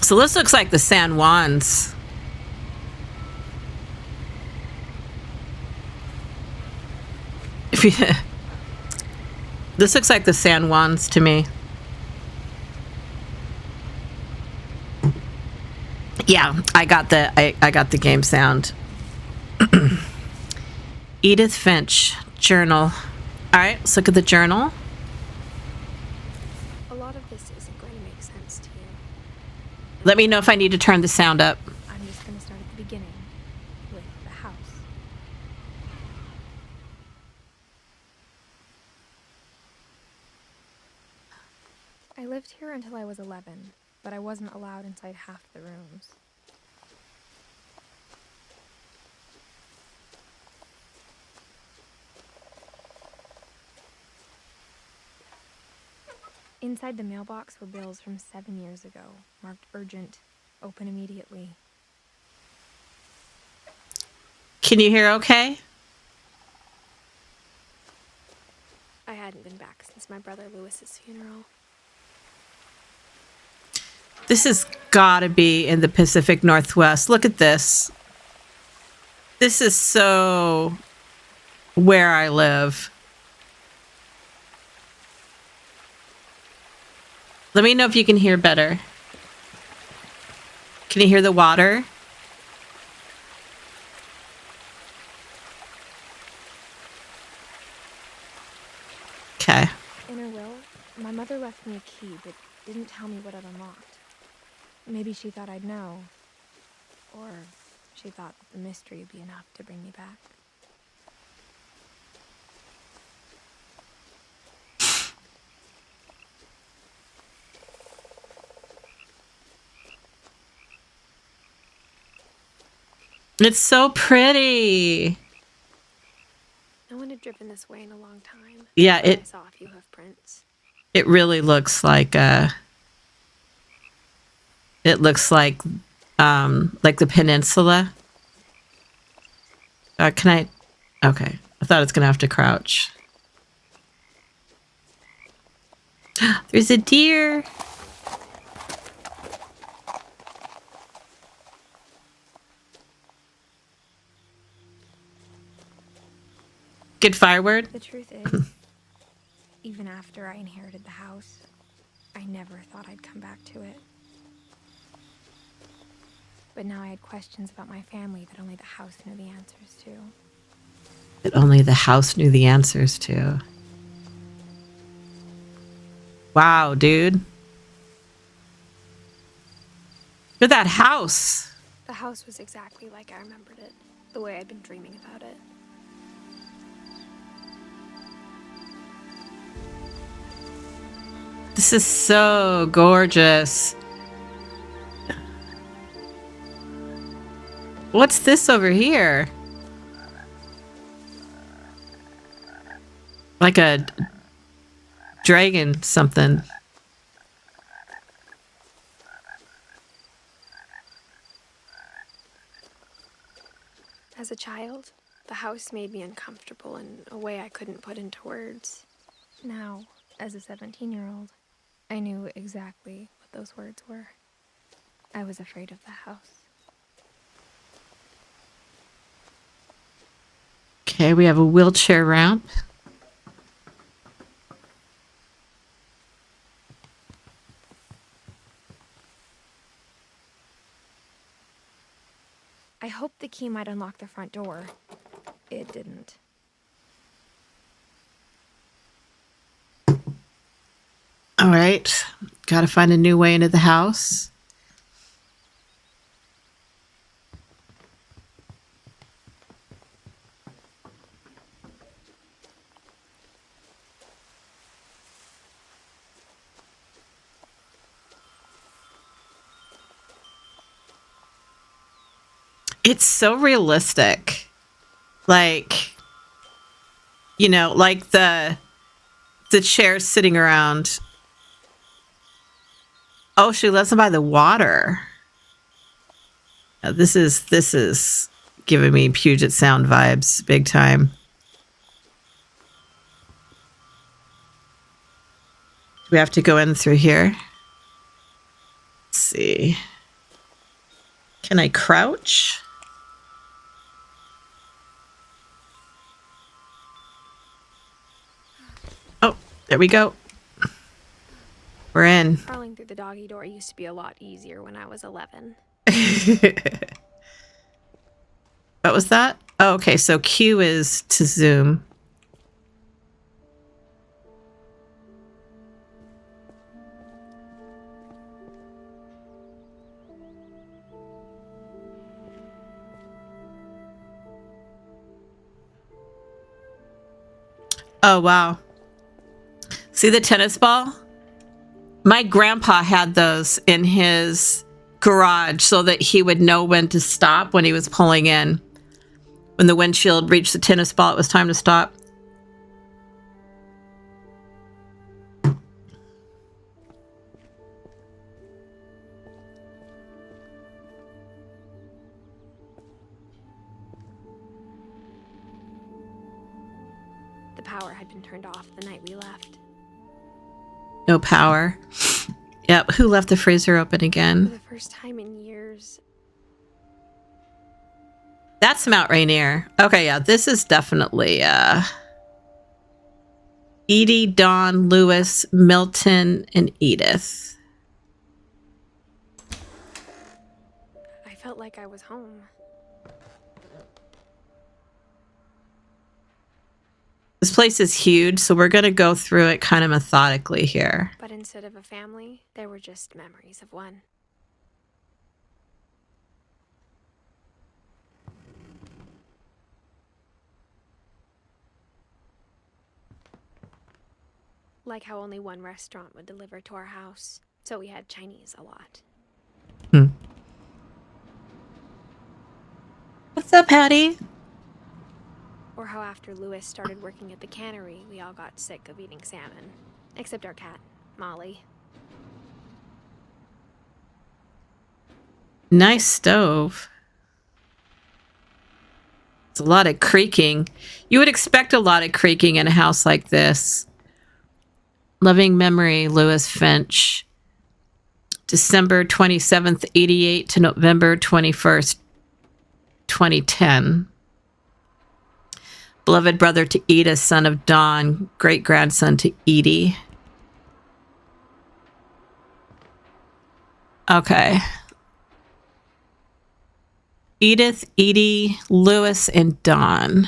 So this looks like the San Juans. This looks like the San Juans to me. Yeah, I got the game sound. Edith Finch journal. All right, let's look at the journal. A lot of this isn't going to make sense to you. Let me know if I need to turn the sound up. I'm just going to start at the beginning with the house. I lived here until I was 11, but I wasn't allowed inside half the rooms. Inside the mailbox were bills from 7 years ago, marked urgent, open immediately. Can you hear okay? I hadn't been back since my brother Lewis's funeral. This has got to be in the Pacific Northwest. Look at this. This is so where I live. Let me know if you can hear better. Can you hear the water? Okay. In her will, my mother left me a key, but didn't tell me what it unlocked. Maybe she thought I'd know. Or she thought that the mystery would be enough to bring me back. It's so pretty. No one had driven this way in a long time. Yeah, I saw a few hoof prints. It really looks like the peninsula. Can I? Okay, I thought it's gonna have to crouch. There's a deer. Good fireword. The truth is, even after I inherited the house, I never thought I'd come back to it. But now I had questions about my family that only the house knew the answers to. That only the house knew the answers to. Wow, dude. Look at that house. The house was exactly like I remembered it, the way I'd been dreaming about it. This is so gorgeous. What's this over here? Like a dragon something. As a child, the house made me uncomfortable in a way I couldn't put into words. Now, as a 17-year-old, I knew exactly what those words were. I was afraid of the house. Okay, we have a wheelchair ramp. I hoped the key might unlock the front door. It didn't. All right, gotta find a new way into the house. It's so realistic. Like, you know, like the chairs sitting around. Oh, she lives by the water. This is giving me Puget Sound vibes big time. Do we have to go in through here? Let's see. Can I crouch? Oh, there we go. We're in. Crawling through the doggy door used to be a lot easier when I was 11. What was that? Oh, okay, so Q is to zoom. Oh, wow. See the tennis ball? My grandpa had those in his garage so that he would know when to stop when he was pulling in. When the windshield reached the tennis ball, it was time to stop. The power had been turned off the night we left. No power. Yep, who left the freezer open For again? the first time in years, That's Mount Rainier. Okay, yeah, this is definitely Edie, Dawn, Lewis, Milton, and Edith. I felt like I was home. This place is huge, so we're going to go through it kind of methodically here. But instead of a family, there were just memories of one. Like how only one restaurant would deliver to our house, so we had Chinese a lot. What's up, Hattie? Or how after Lewis started working at the cannery, we all got sick of eating salmon. Except our cat, Molly. Nice stove. It's a lot of creaking. You would expect a lot of creaking in a house like this. Loving memory, Lewis Finch. December 27th, 88 to November 21st, 2010. Beloved brother to Edith, son of Dawn, great-grandson to Edie. Okay. Edith, Edie, Lewis, and Dawn.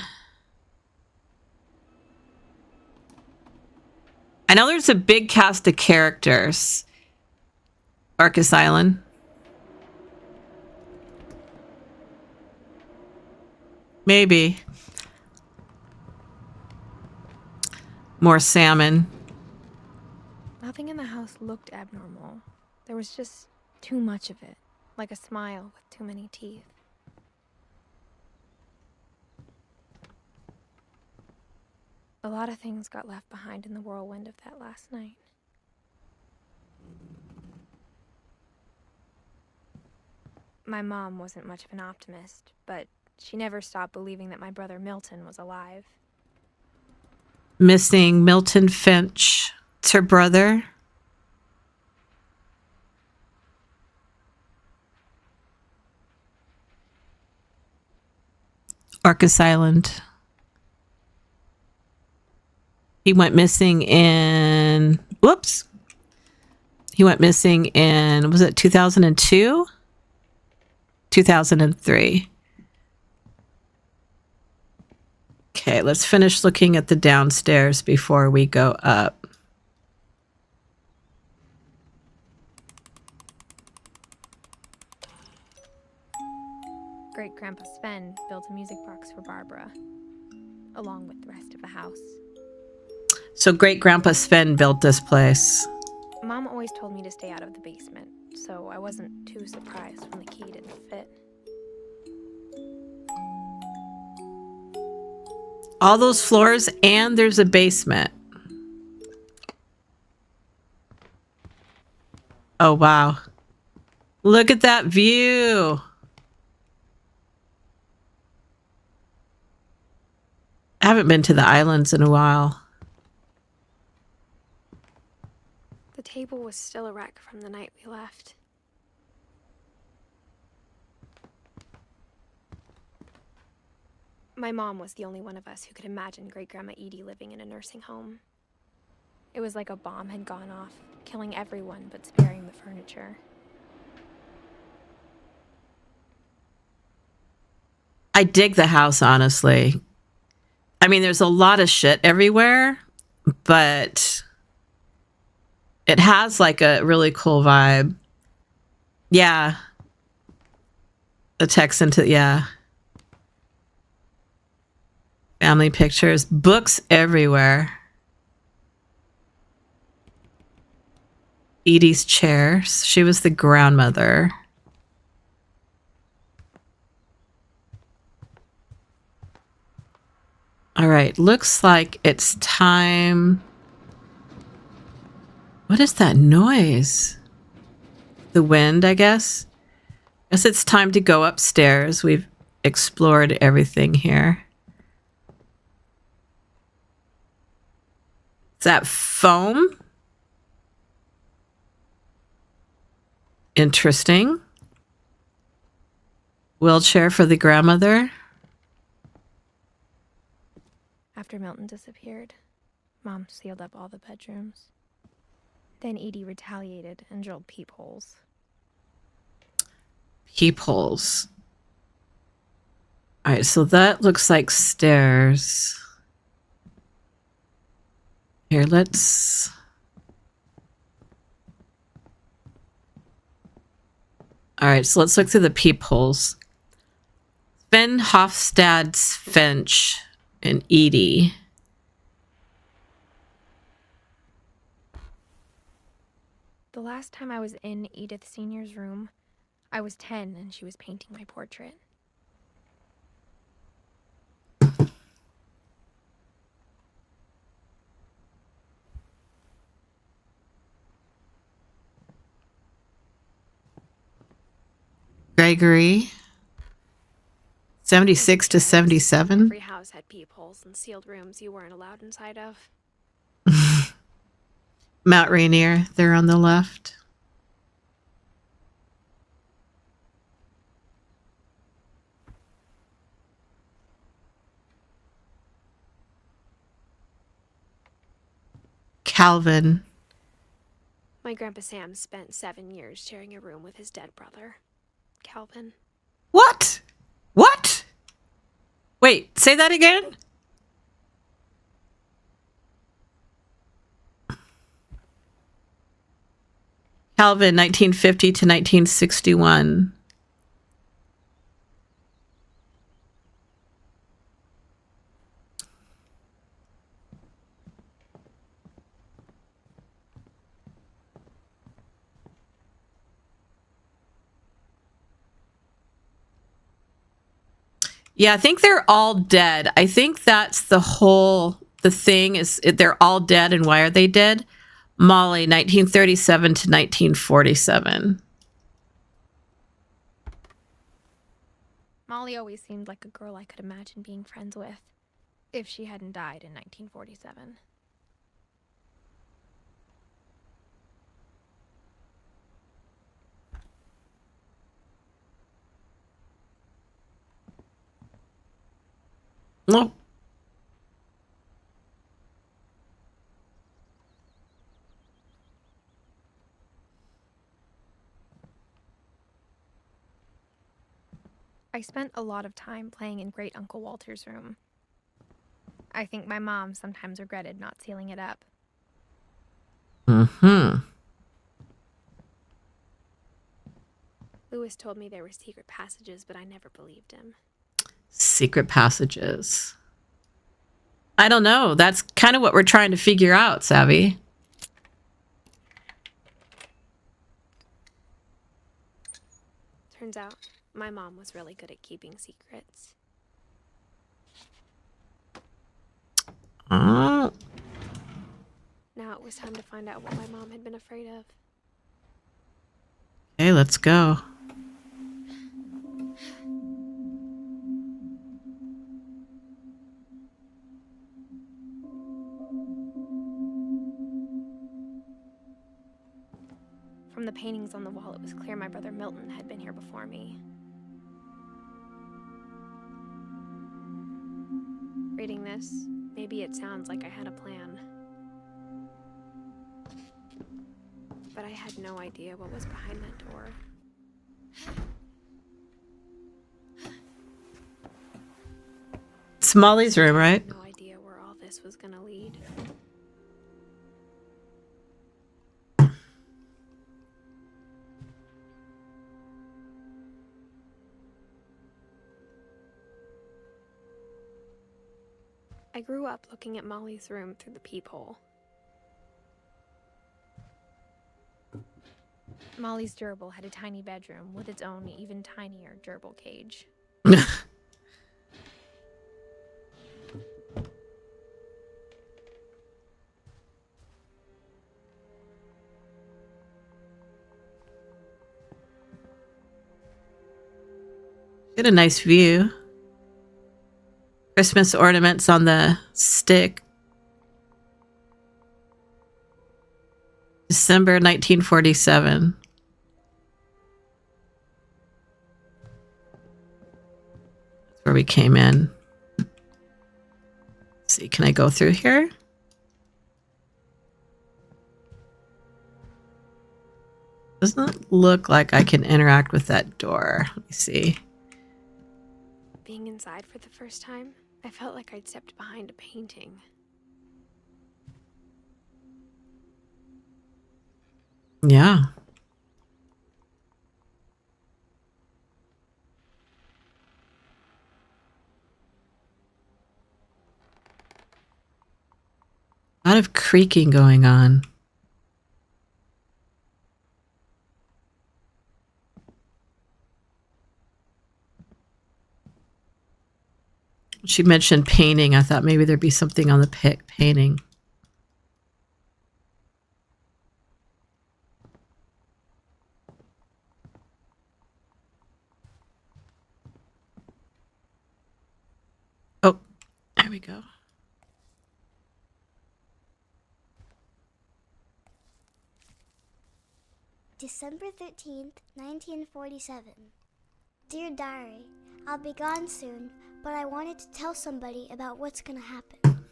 I know there's a big cast of characters. Arcus Island. Maybe. More salmon. Nothing in the house looked abnormal. There was just too much of it, like a smile with too many teeth. A lot of things got left behind in the whirlwind of that last night. My mom wasn't much of an optimist, but she never stopped believing that my brother Milton was alive. Missing Milton Finch. It's her brother. Arcus Island. He went missing in... Whoops. He went missing in... Was it 2002? 2003. Okay, let's finish looking at the downstairs before we go up. Great-Grandpa Sven built a music box for Barbara, along with the rest of the house. So great-grandpa Sven built this place. Mom always told me to stay out of the basement, so I wasn't too surprised when the key didn't fit. All those floors, and there's a basement. Oh, wow. Look at that view. I haven't been to the islands in a while. The table was still a wreck from the night we left. My mom was the only one of us who could imagine Great-Grandma Edie living in a nursing home. It was like a bomb had gone off, killing everyone but sparing the furniture. I dig the house, honestly. I mean, there's a lot of shit everywhere, but it has like a really cool vibe. Yeah. The text into, yeah. Family pictures, books everywhere. Edie's chair. She was the grandmother. All right, looks like it's time. What is that noise? The wind, I guess. Guess it's time to go upstairs. We've explored everything here. Is that foam? Interesting. Wheelchair for the grandmother. After Milton disappeared, Mom sealed up all the bedrooms. Then Edie retaliated and drilled peepholes. Peepholes. All right, so that looks like stairs. Here, let's... All right, so let's look through the peepholes. Sven Hofstad's Finch and Edie. The last time I was in Edith Sr.'s room, I was 10 and she was painting my portrait. Gregory. 76 to 77. Every house had peepholes and sealed rooms you weren't allowed inside of. Mount Rainier, there on the left. Calvin. My Grandpa Sam spent 7 years sharing a room with his dead brother, Calvin. What? What? Wait, say that again? Calvin, 1950 to 1961. Yeah, I think they're all dead. I think that's the thing is they're all dead. And why are they dead? Molly, 1937 to 1947. Molly always seemed like a girl I could imagine being friends with, if she hadn't died in 1947. No. I spent a lot of time playing in Great Uncle Walter's room. I think my mom sometimes regretted not sealing it up. Mm-hmm. Lewis told me there were secret passages, but I never believed him. Secret passages. I don't know. That's kind of what we're trying to figure out, Savvy. Turns out, my mom was really good at keeping secrets. Oh. Now it was time to find out what my mom had been afraid of. Okay, let's go. From the paintings on the wall, it was clear my brother Milton had been here before me. this. Maybe it sounds like I had a plan. But I had no idea what was behind that door. It's Molly's room, right? No idea where all this was gonna lead. I grew up looking at Molly's room through the peephole. Molly's gerbil had a tiny bedroom with its own even tinier gerbil cage. Get a nice view. Christmas ornaments on the stick. December 1947. That's where we came in. Let's see, can I go through here? Doesn't look like I can interact with that door. Let me see. Being inside for the first time, I felt like I'd stepped behind a painting. Yeah. A lot of creaking going on. She mentioned painting. I thought maybe there'd be something on the painting. Oh, there we go. December 13th, 1947. Dear Diary, I'll be gone soon, but I wanted to tell somebody about what's gonna happen.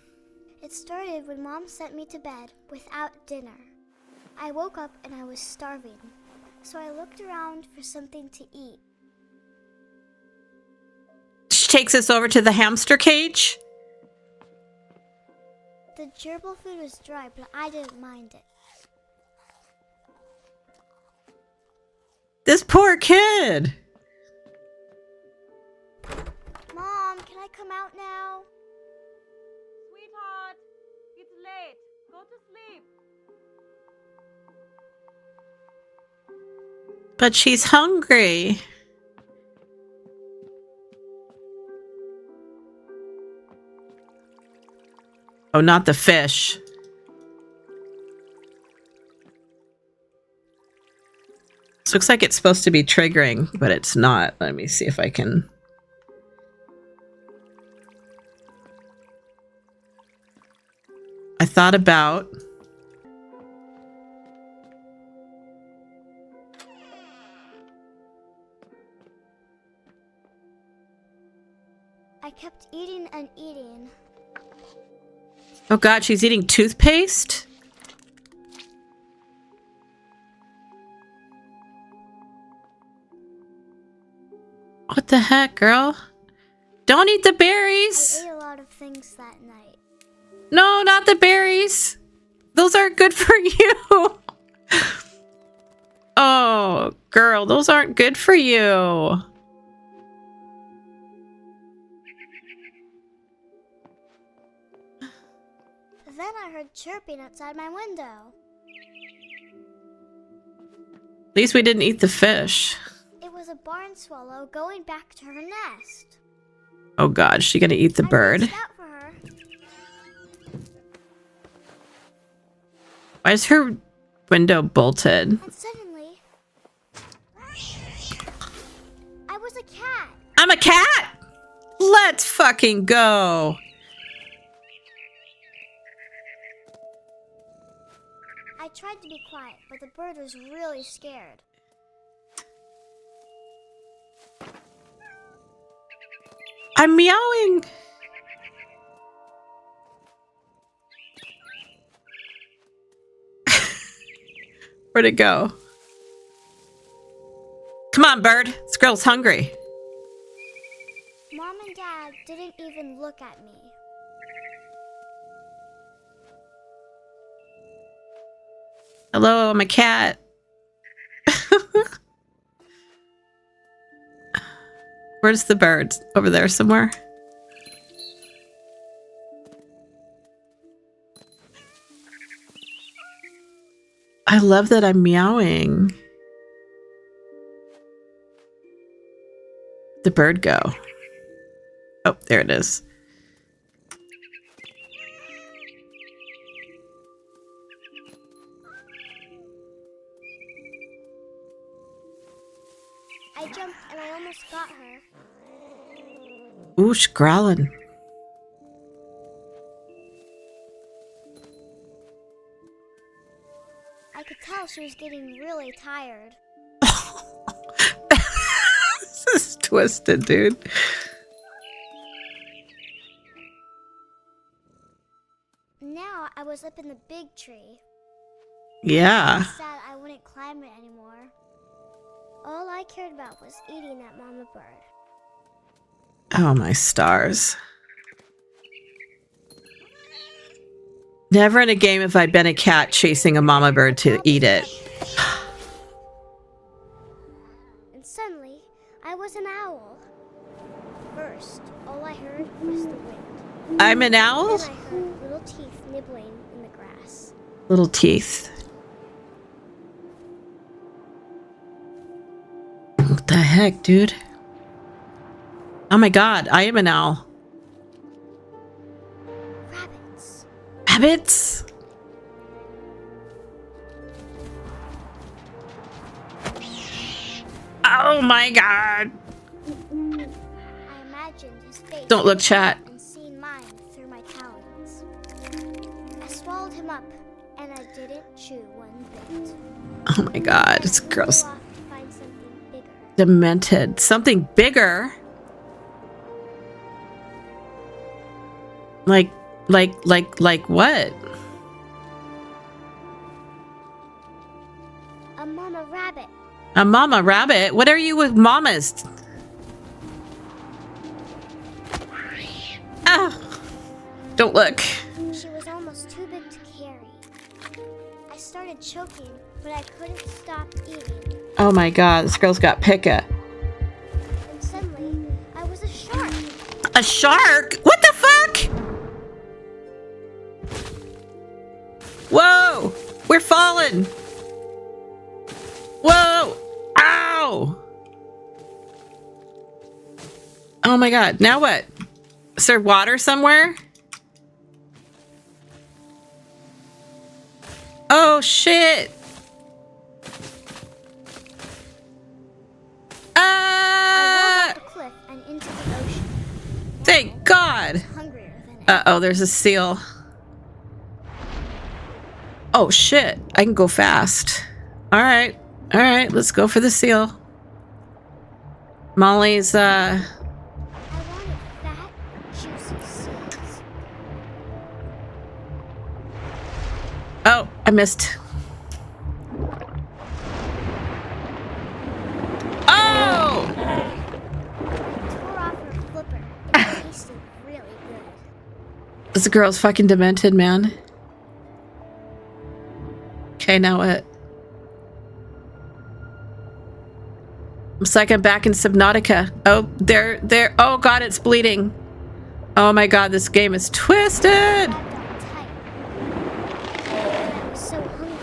It started when Mom sent me to bed without dinner. I woke up and I was starving, so I looked around for something to eat. She takes us over to the hamster cage. The gerbil food was dry, but I didn't mind it. This poor kid. Mom, can I come out now? Sweetheart, it's late. Go to sleep. But she's hungry. Oh, not the fish. This looks like it's supposed to be triggering, but it's not. Let me see if I can. I thought about I kept eating and eating. Oh God, she's eating toothpaste? What the heck, girl? Don't eat the berries! I ate a lot of things that night. No, not the berries! Those aren't good for you! Oh, girl, those aren't good for you. Then I heard chirping outside my window. At least we didn't eat the fish. It was a barn swallow going back to her nest. Oh God, is she gonna eat the bird? I reached out for her. Why is her window bolted? And suddenly, I was a cat. I'm a cat! Let's fucking go! I tried to be quiet, but the bird was really scared. I'm meowing. Where'd it go? Come on, bird. This girl's hungry. Mom and Dad didn't even look at me. Hello, I'm a cat. Where's the bird? Over there somewhere? I love that I'm meowing. The bird go? Oh, there it is. I jumped and I almost got her. Ooh, she's growling. I could tell she was getting really tired. This is twisted, dude. Now I was up in the big tree. Yeah. I said I wouldn't climb it anymore. All I cared about was eating that mama bird. Oh, my stars. Never in a game have I been a cat chasing a mama bird to eat it. And suddenly, I was an owl. First, all I heard was the wind. I'm an owl? Then I heard little teeth nibbling in the grass. Little teeth. What the heck, dude? Oh my god, I am an owl. Rabbits. Rabbits? Oh my god. I imagined his face. Don't look, chat. And seen mine through my talons. I swallowed him up, and I didn't chew one bit. Oh my god, it's Then I gross. flew off to find something bigger. Demented. Something bigger? Like what? A mama rabbit. A mama rabbit? What are you with mamas? Ah! Don't look. She was almost too big to carry. I started choking, but I couldn't stop eating. Oh my god, this girl's got pica. And suddenly, I was a shark. A shark? What the fuck? Whoa! We're falling! Whoa! Ow! Oh my god, now what? Is there water somewhere? Oh shit! I rolled off the cliff and into the ocean. Thank God! Hungrier than ever. Uh-oh, there's a seal. Oh shit, I can go fast. Alright, let's go for the seal. Molly's, I wanted fat, juicy seeds. oh, I missed. Oh! I tore off her flipper, and it tasted really good. This girl's fucking demented, man. Okay, now what? Looks like I'm back in Subnautica. Oh, there. Oh god, it's bleeding. Oh my god, this game is twisted. I got tight. And I was so hungry.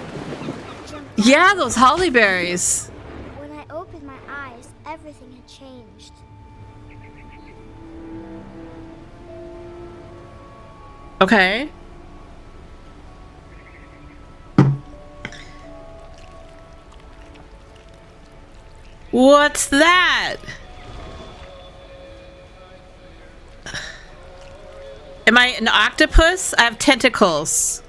I jumped out. Yeah, those holly berries. When I opened my eyes, everything had changed. Okay. What's that? Am I an octopus? I have tentacles.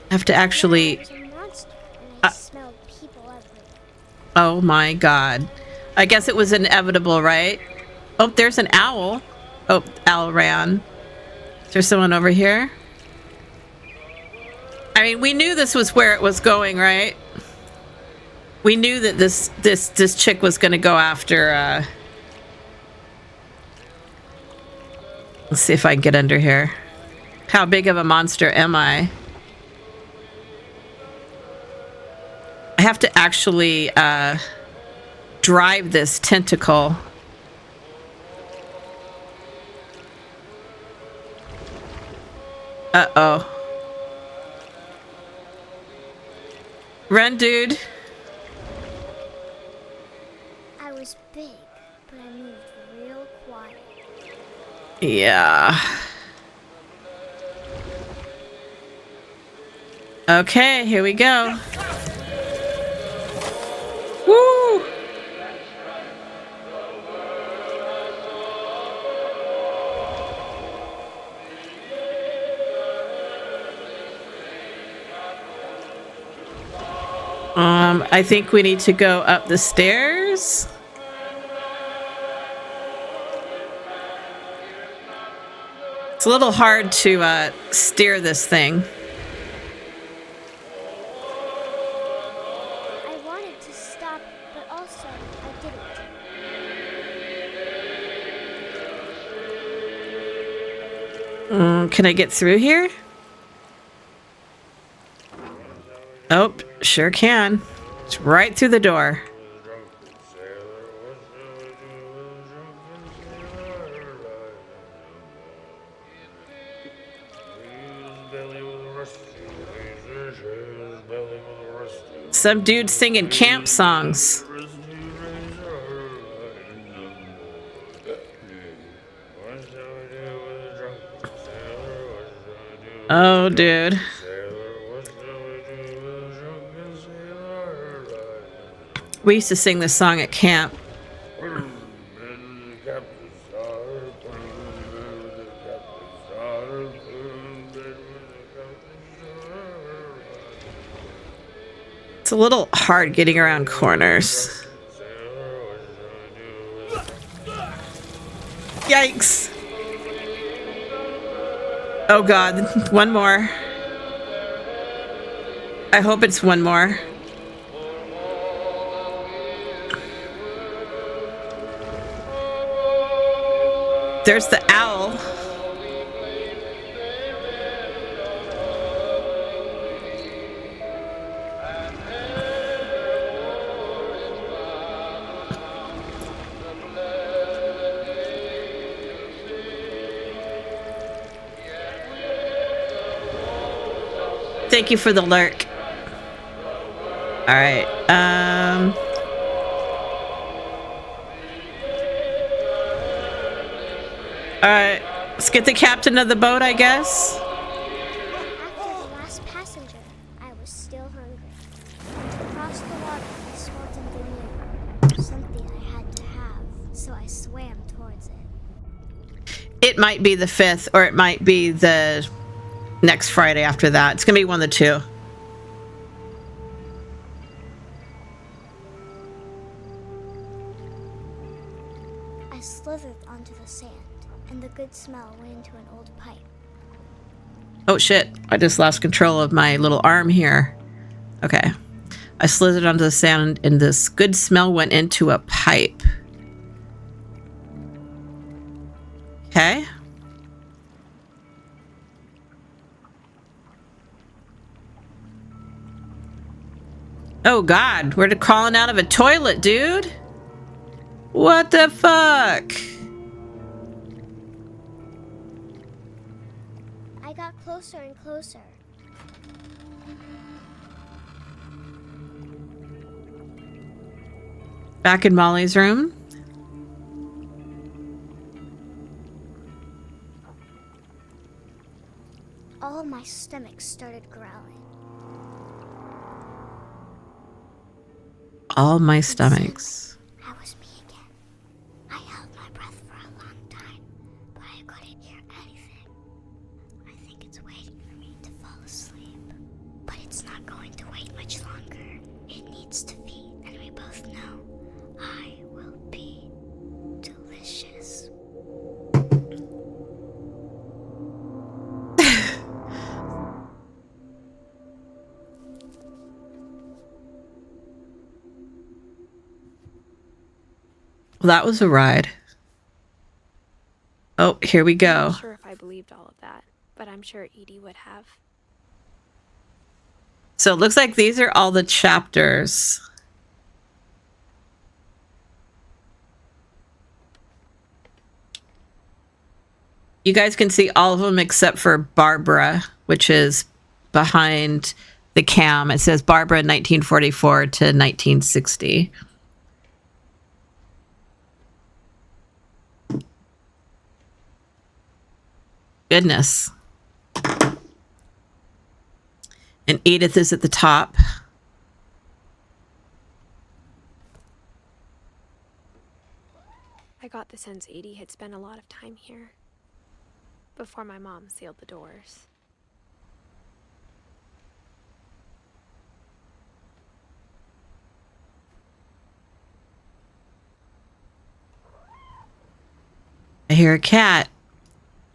I have to actually... There was a monster, and I smelled people everywhere. Oh my god. I guess it was inevitable, right? Oh, there's an owl. Oh, owl ran. Is there someone over here? I mean, we knew this was where it was going, right? We knew that this chick was going to go after. Let's see if I can get under here. How big of a monster am I? I have to actually drive this tentacle. Uh-oh. Run, dude. I was big, but I moved real quiet. Yeah. Okay, here we go. Woo! I think we need to go up the stairs. It's a little hard to steer this thing. I wanted to stop, but also I didn't. Can I get through here? Oh, sure can. It's right through the door. Some dude singing camp songs. Oh, dude. We used to sing this song at camp. It's a little hard getting around corners. Yikes. Oh God, one more. I hope it's one more. There's the owl. Thank you for the lurk. All right. All right. Let's get the captain of the boat, I guess. After the last passenger, I was still hungry. Across the water, I smelled something new. Something I had to have, so I swam towards it. It might be the 5th, or it might be the next Friday after that. It's going to be one of the two. I slithered onto the sand, and the good smell went into an old pipe. Oh shit, I just lost control of my little arm here. Okay. I slithered onto the sand and this good smell went into a pipe. Okay. Oh God, we're crawling out of a toilet, dude. What the fuck? I got closer and closer. Back in Molly's room. All my stomach started growling. All my stomachs. I was me again. I held my breath for a long time, but I couldn't hear anything. I think it's waiting for me to fall asleep. But it's not going to wait much longer. It needs to feed, and we both know I will be delicious. that was a ride. Oh, here we I'm go. not sure if I believed all of that, but I'm sure Edie would have. So it looks like these are all the chapters. You guys can see all of them except for Barbara, which is behind the cam. It says Barbara 1944 to 1960. Goodness. And Edith is at the top. I got the sense Edie had spent a lot of time here before my mom sealed the doors. I hear a cat.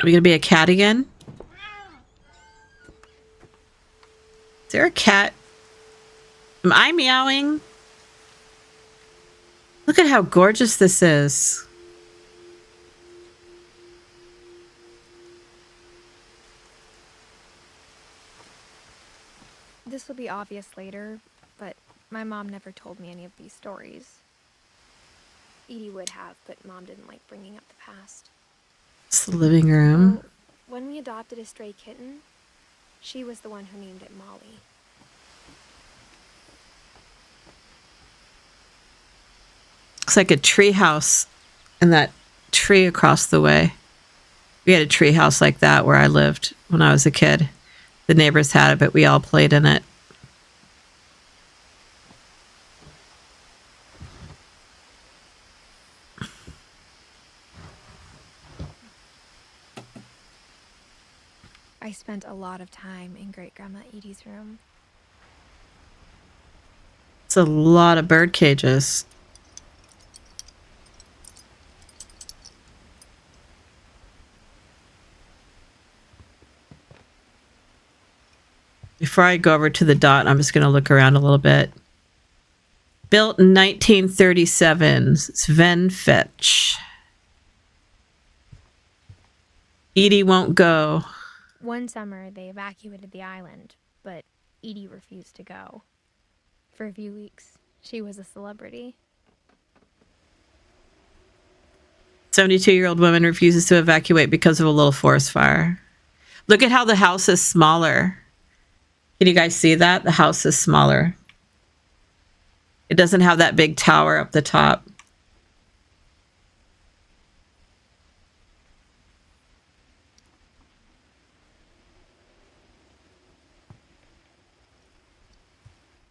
Are we going to be a cat again? Is there a cat? Am I meowing? Look at how gorgeous this is. This will be obvious later, but my mom never told me any of these stories. Edie would have, but Mom didn't like bringing up the past. It's the living room. Well, when we adopted a stray kitten, she was the one who named it Molly. Looks like a tree house and that tree across the way. We had a tree house like that where I lived when I was a kid. The neighbors had it, but we all played in it. I spent a lot of time in Great-Grandma Edie's room. It's a lot of bird cages. Before I go over to the dot, I'm just going to look around a little bit. Built in 1937, Sven Fetch. Edie won't go. One summer, they evacuated the island, but Edie refused to go. For a few weeks, she was a celebrity. 72-year-old woman refuses to evacuate because of a little forest fire. Look at how the house is smaller. Can you guys see that? The house is smaller. It doesn't have that big tower up the top.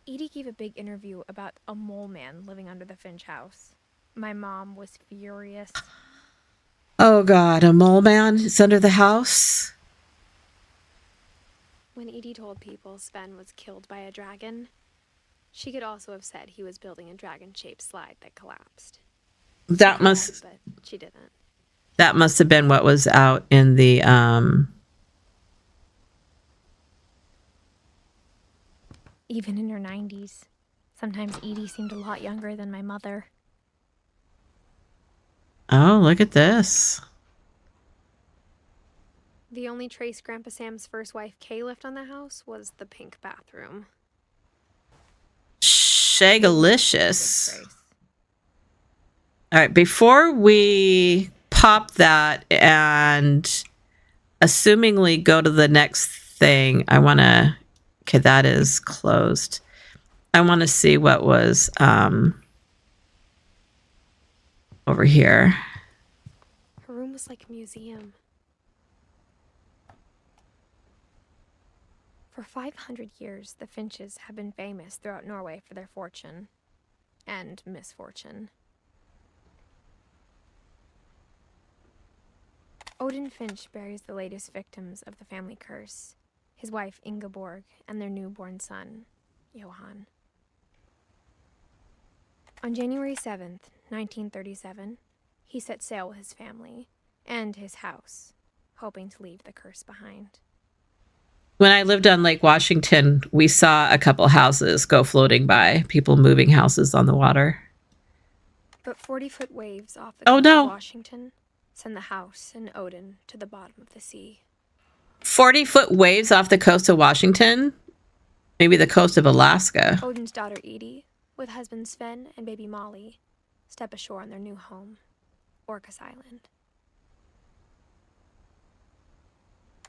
Edie gave a big interview about a mole man living under the Finch house. My mom was furious. Oh God, a mole man is under the house? When Edie told people Sven was killed by a dragon, she could also have said he was building a dragon-shaped slide that collapsed. That must But she didn't. That must have been what was out in the Even in her 90s, sometimes Edie seemed a lot younger than my mother. Oh, look at this. The only trace Grandpa Sam's first wife, Kay, left on the house was the pink bathroom. Shagalicious. All right, before we pop that and assumingly go to the next thing, I want to... Okay, that is closed. I want to see what was over here. Her room was like a museum. For 500 years, the Finches have been famous throughout Norway for their fortune and misfortune. Odin Finch buries the latest victims of the family curse, his wife Ingeborg and their newborn son, Johan. On January 7th, 1937, he set sail with his family and his house, hoping to leave the curse behind. When I lived on Lake Washington, we saw a couple houses go floating by, people moving houses on the water. But 40-foot waves off the Oh, coast no. of Washington send the house and Odin to the bottom of the sea. 40-foot waves off the coast of Washington? Maybe the coast of Alaska. Odin's daughter Edie, with husband Sven and baby Molly, step ashore on their new home, Orcas Island.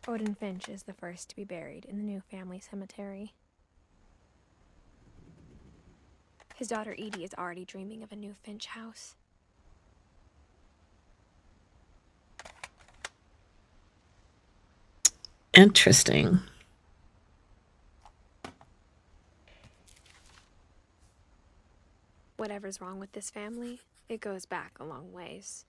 Odin Finch is the first to be buried in the new family cemetery. His daughter Edie is already dreaming of a new Finch house. Interesting. Whatever's wrong with this family, it goes back a long ways.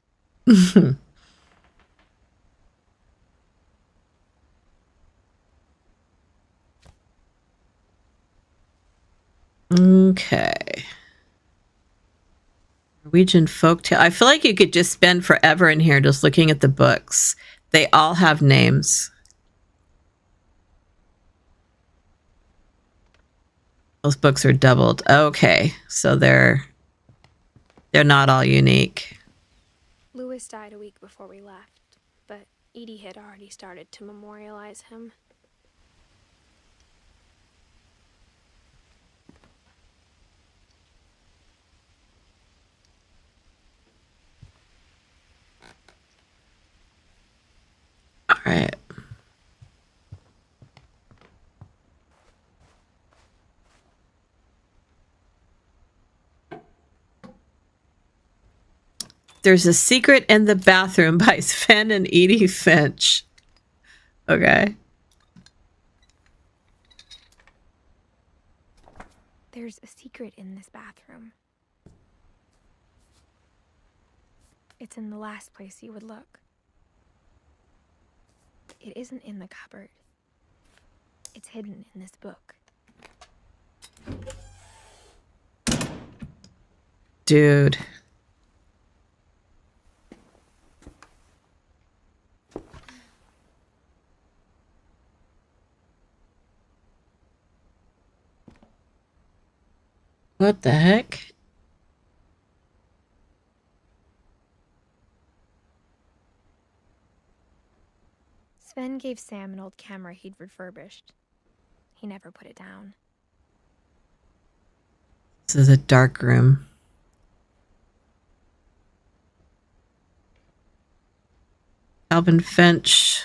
Okay. Norwegian folktale. I feel like you could just spend forever in here just looking at the books. They all have names. Those books are doubled. Okay, so they're not all unique. Lewis died a week before we left, but Edie had already started to memorialize him. All right. There's a Secret in the Bathroom by Sven and Edith Finch. Okay. There's a secret in this bathroom. It's in the last place you would look. It isn't in the cupboard. It's hidden in this book. Dude. What the heck? Sven gave Sam an old camera he'd refurbished. He never put it down. This is a dark room. Calvin Finch,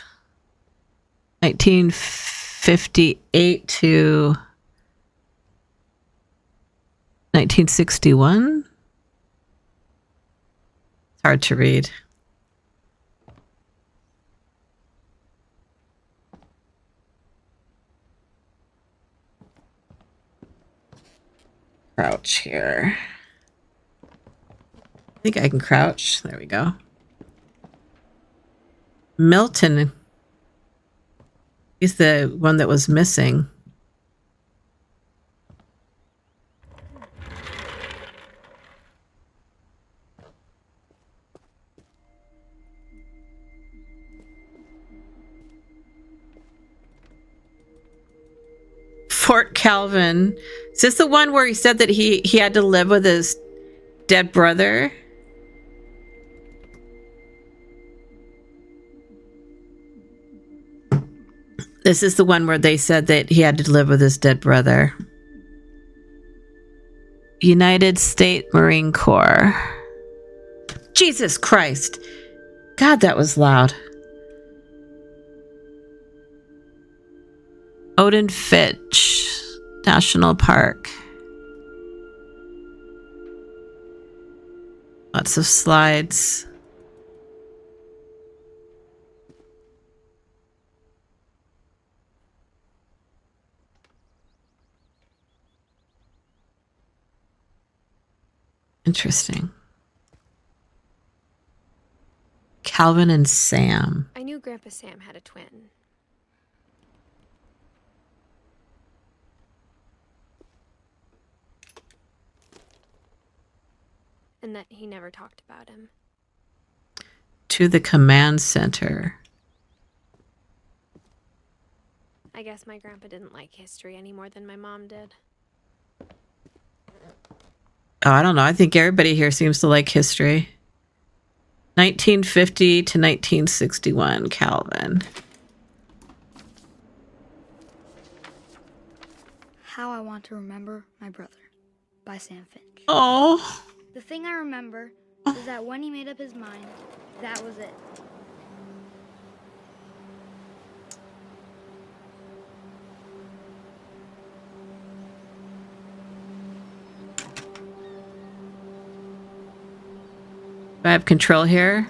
1958 to 1961. It's hard to read. Crouch here. I think I can crouch. There we go. Milton. He's the one that was missing. Fort Calvin. Is this the one where he said that he had to live with his dead brother? This is the one where they said that he had to live with his dead brother. United States Marine Corps. Jesus Christ. God, that was loud. Odin Finch National Park. Lots of slides. Interesting. Calvin and Sam. I knew Grandpa Sam had a twin. And that he never talked about him. To the command center. I guess my grandpa didn't like history any more than my mom did. Oh, I don't know. I think everybody here seems to like history. 1950 to 1961, Calvin. How I Want to Remember My Brother by Sam Finch. Oh. The thing I remember is that when he made up his mind, that was it. Do I have control here?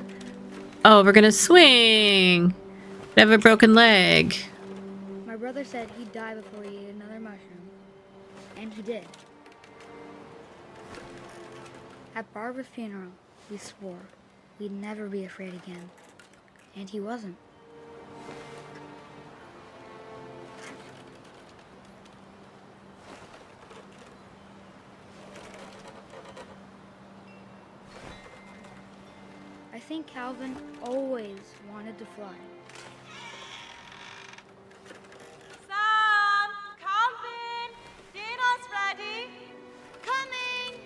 Oh, we're gonna swing. I have a broken leg. My brother said he'd die before he ate another mushroom. And he did. At Barbara's funeral, we swore we'd never be afraid again. And he wasn't. I think Calvin always wanted to fly. Sam! Calvin! Dinner's ready! Coming!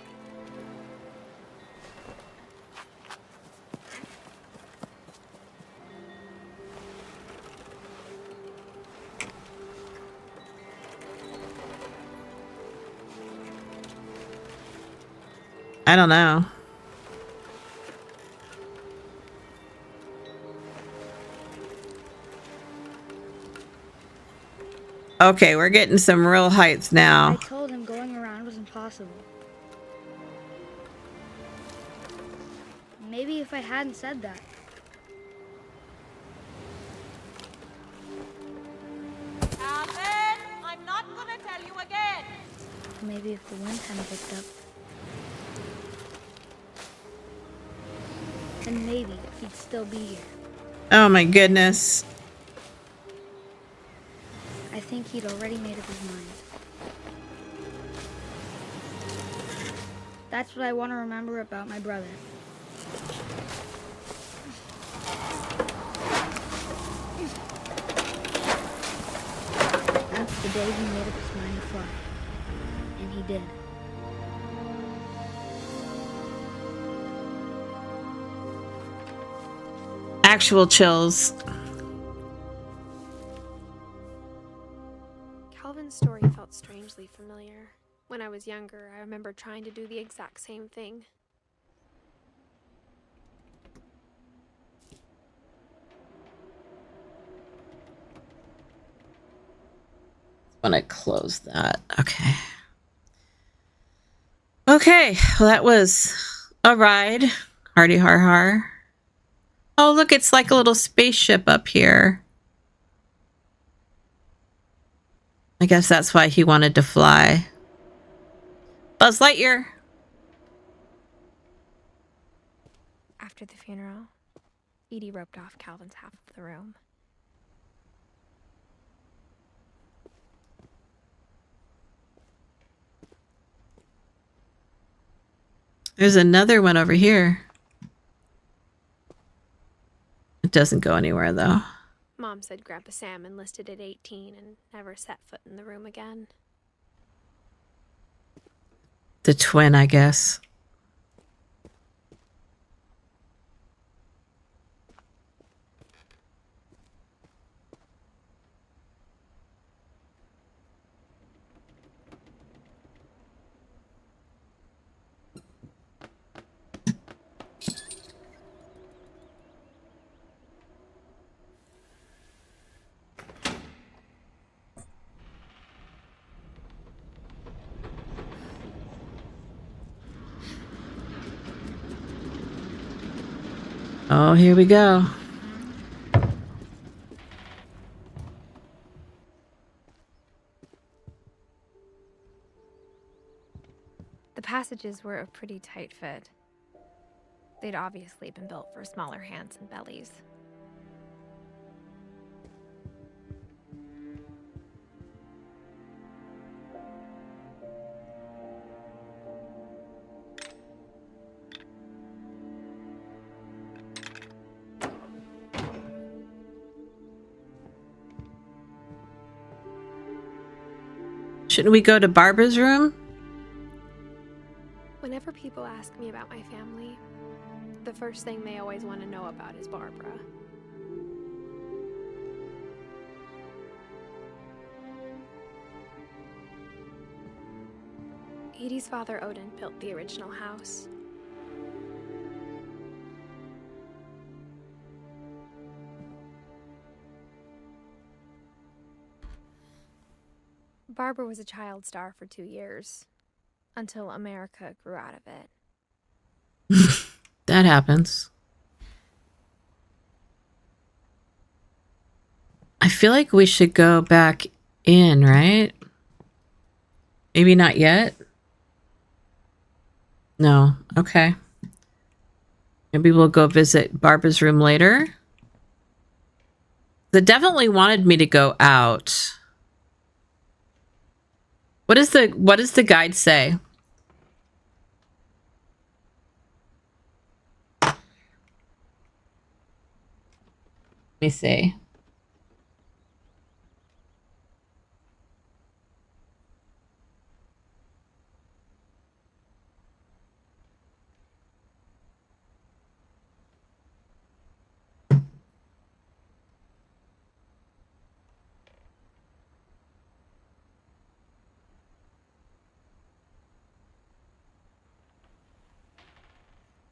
I don't know. Okay, we're getting some real heights I now. told him going around was impossible. Maybe if I hadn't said that. Calvin! I'm not gonna tell you again! Maybe if the wind hadn't picked up. And maybe he'd still be here. Oh my goodness. I think he'd already made up his mind. That's what I want to remember about my brother. That's the day he made up his mind to fly. And he did. Actual chills. Calvin's story felt strangely familiar. When I was younger, I remember trying to do the exact same thing. I want to close that. Okay. Okay. Well, that was a ride. Hardy har har. Oh, look, it's like a little spaceship up here. I guess that's why he wanted to fly. Buzz Lightyear. After the funeral, Edie roped off Calvin's half of the room. There's another one over here. It doesn't go anywhere, though. Mom said Grandpa Sam enlisted at 18 and never set foot in the room again. The twin, I guess. Oh, here we go. The passages were a pretty tight fit. They'd obviously been built for smaller hands and bellies. Shouldn't we go to Barbara's room? Whenever Whenever people ask me about my family, the first thing they always want to know about is Barbara. Edie's father, Odin, built the original house. Barbara was a child star for 2 years, until America grew out of it. That happens. I feel like we should go back in, right? Maybe not yet. No. Okay. Maybe we'll go visit Barbara's room later. They definitely wanted me to go out. What does the guide say? Let me see.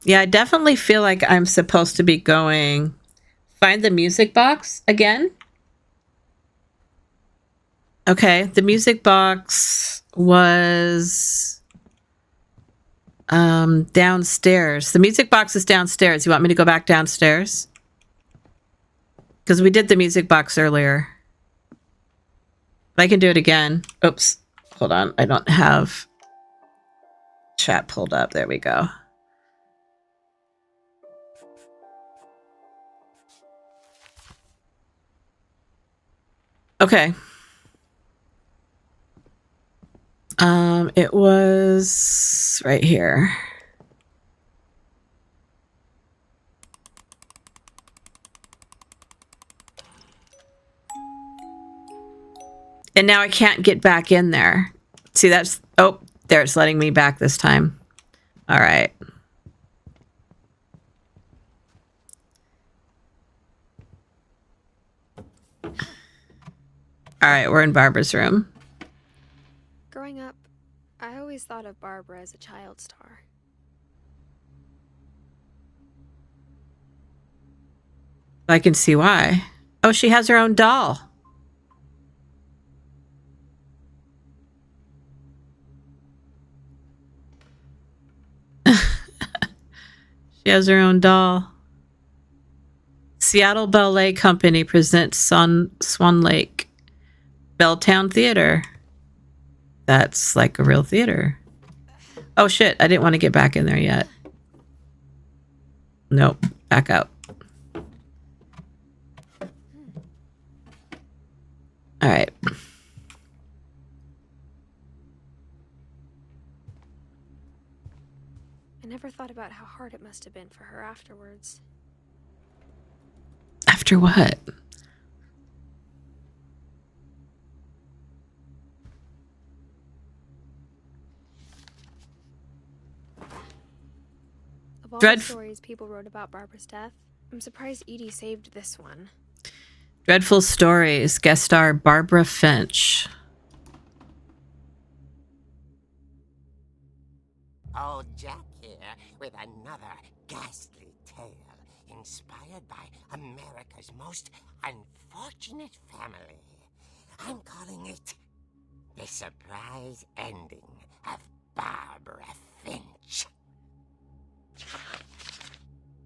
Yeah, I definitely feel like I'm supposed to be going find the music box again. Okay, the music box was downstairs. The music box is downstairs. You want me to go back downstairs? Because we did the music box earlier. But I can do it again. Oops. Hold on. I don't have chat pulled up. There we go. Okay. It was right here. And now I can't get back in there. See, that's... Oh, there, it's letting me back this time. All right. All right, we're in Barbara's room. Growing up, I always thought of Barbara as a child star. I can see why. Oh, she has her own doll. She has her own doll. Seattle Ballet Company presents Swan Lake Belltown Theater. That's like a real theater. Oh shit, I didn't want to get back in there yet. Nope, back out. All right. I never thought about how hard it must have been for her afterwards. After what? Of all the stories people wrote about Barbara's death, I'm surprised Edie saved this one. Dreadful Stories, guest star Barbara Finch. Old Jack here with another ghastly tale inspired by America's most unfortunate family. I'm calling it The Surprise Ending of Barbara Finch.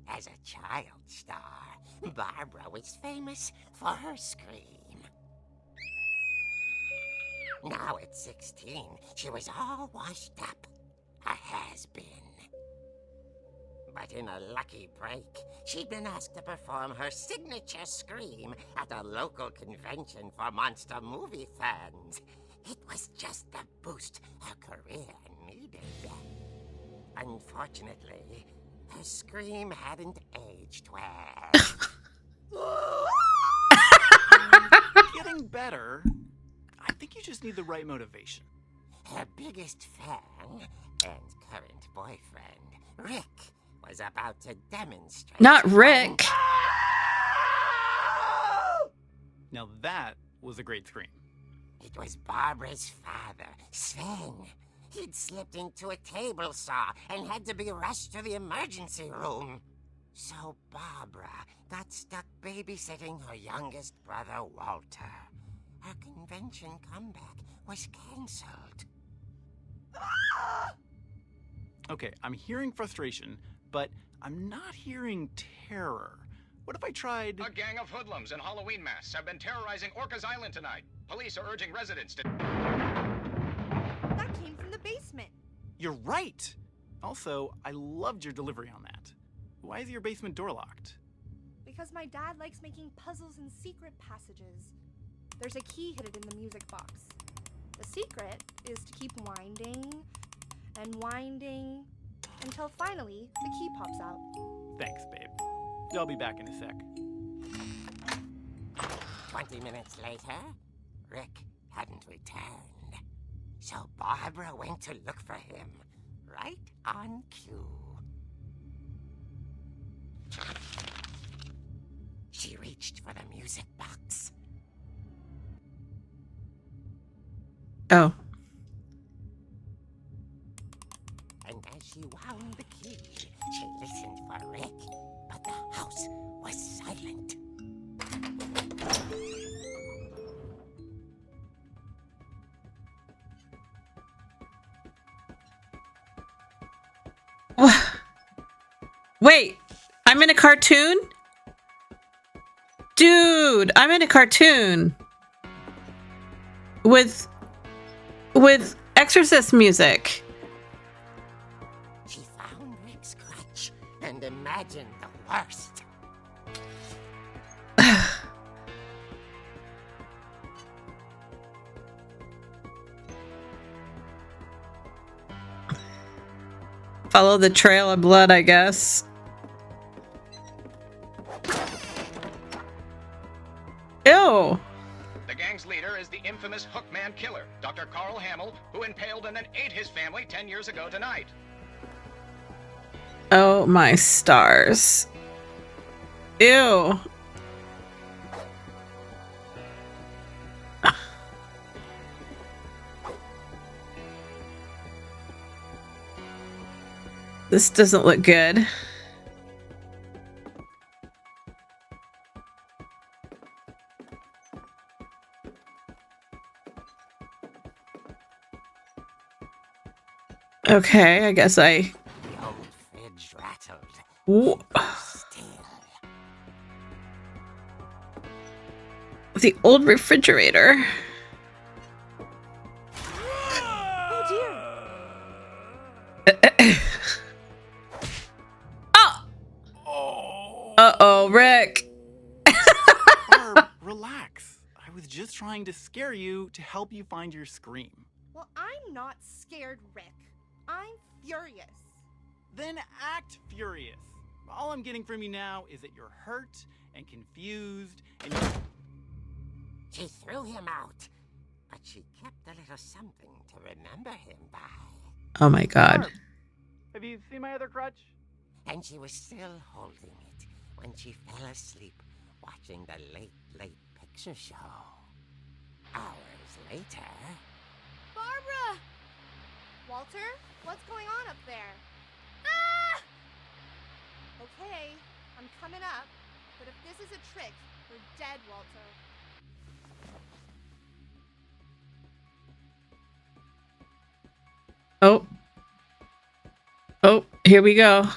As a child star, Barbara was famous for her scream. Now at 16, she was all washed up. A has-been. But in a lucky break, she'd been asked to perform her signature scream at a local convention for monster movie fans. It was just the boost her career needed. Unfortunately, her scream hadn't aged well. Getting better. I think you just need the right motivation. Her biggest fan and current boyfriend, Rick, was about to demonstrate. Not Rick. Now that was a great scream. It was Barbara's father, Sven. He'd slipped into a table saw and had to be rushed to the emergency room. So Barbara got stuck babysitting her youngest brother, Walter. Her convention comeback was cancelled. Okay, I'm hearing frustration, but I'm not hearing terror. What if I tried... A gang of hoodlums in Halloween masks have been terrorizing Orcas Island tonight. Police are urging residents to... That came from the basement. You're right! Also, I loved your delivery on that. Why is your basement door locked? Because my dad likes making puzzles and secret passages. There's a key hidden in the music box. The secret is to keep winding and winding until finally the key pops out. Thanks, babe. I'll be back in a sec. 20 minutes later, Rick hadn't returned. So Barbara went to look for him, right on cue. She reached for the music box. Oh. And as she wound the key, she listened for Rick, but the house was silent. Wait, I'm in a cartoon? Dude, I'm in a cartoon. With Exorcist music. She found Rick's crutch and imagined the worst. Follow the trail of blood, I guess. Ew. The gang's leader is the infamous Hookman killer, Dr. Carl Hamill, who impaled and then ate his family 10 years ago tonight. Oh my stars. Ew. This doesn't look good. Okay, I guess I... The old fridge rattled. Ooh. Still. The old refrigerator. Oh dear! Oh! Uh-oh, Rick. Barb, relax. I was just trying to scare you to help you find your scream. Well, I'm not scared, Rick. I'm furious. Then act furious. All I'm getting from you now is that you're hurt and confused and you... She threw him out, but she kept a little something to remember him by. Oh my god. Barb, have you seen my other crutch? And she was still holding it when she fell asleep watching the late picture show. Hours later... Barbara! Walter, what's going on up there? Ah! Okay, I'm coming up, but if this is a trick, you're dead, Walter. Oh. Oh, here we go.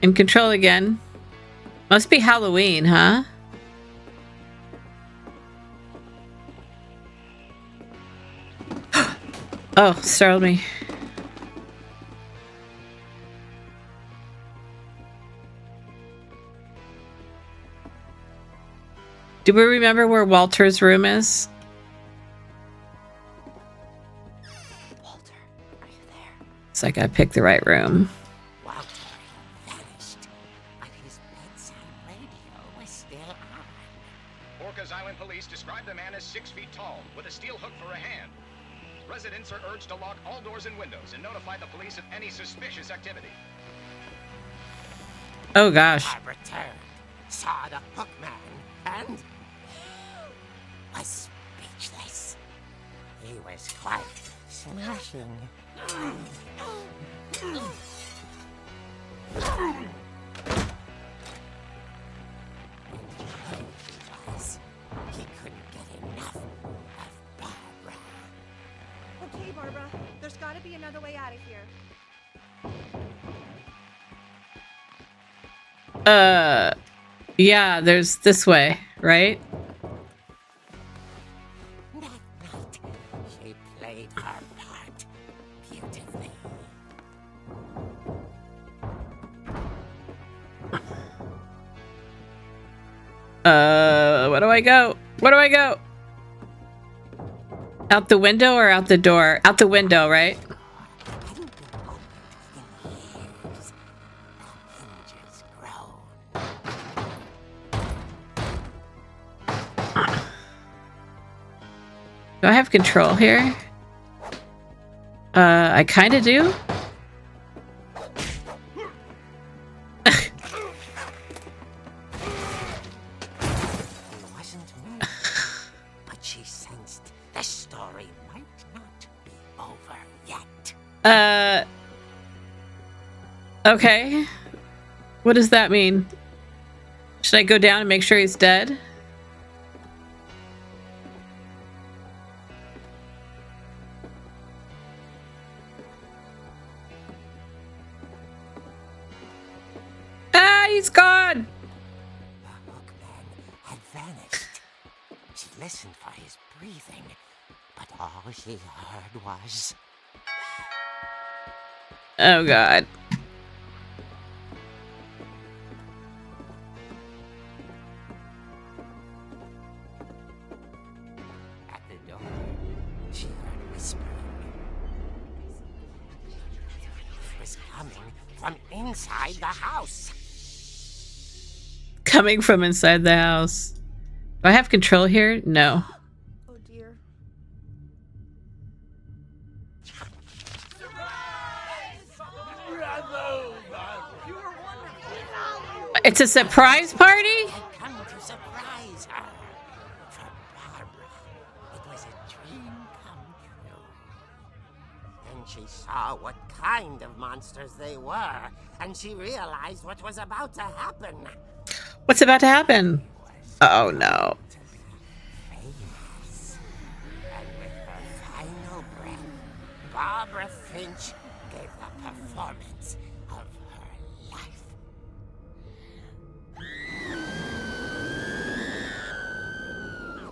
In control again. Must be Halloween, huh? Oh, startled me. Do we remember where Walter's room is? Walter, are you there? So I gotta pick the right room. Walter vanished, but his bedside radio was still on. Orcas Island police describe the man as 6 feet tall, with a steel hook for a hand. Residents are urged to lock all doors and windows and notify the police of any suspicious activity. Oh gosh. Barbara turned, saw the Hookman, and was speechless. He was quite smashing. He couldn't get enough of Barbara. Okay, Barbara, there's gotta be another way out of here. Yeah, there's this way, right? That night, she played her part beautifully. Where do I go? Where do I go? Out the window or out the door? Out the window, right? Hadn't been opened in years. The hinges groan. Do I have control here? I kind of do. It wasn't me, but she sensed the story might not be over yet. Okay. What does that mean? Should I go down and make sure he's dead? Ah, he's gone! The Hookman had vanished. She listened for his breathing, but all she heard was... Oh god. At the door, she heard whispering. It was coming from inside the house. Coming from inside the house. Do I have control here? No. Oh dear. It's a surprise party? Had come to surprise her. For Barbara, it was a dream come true. Then she saw what kind of monsters they were, and she realized what was about to happen. What's about to happen? Oh no. To be famous. And with her final breath, Barbara Finch gave the performance of her life.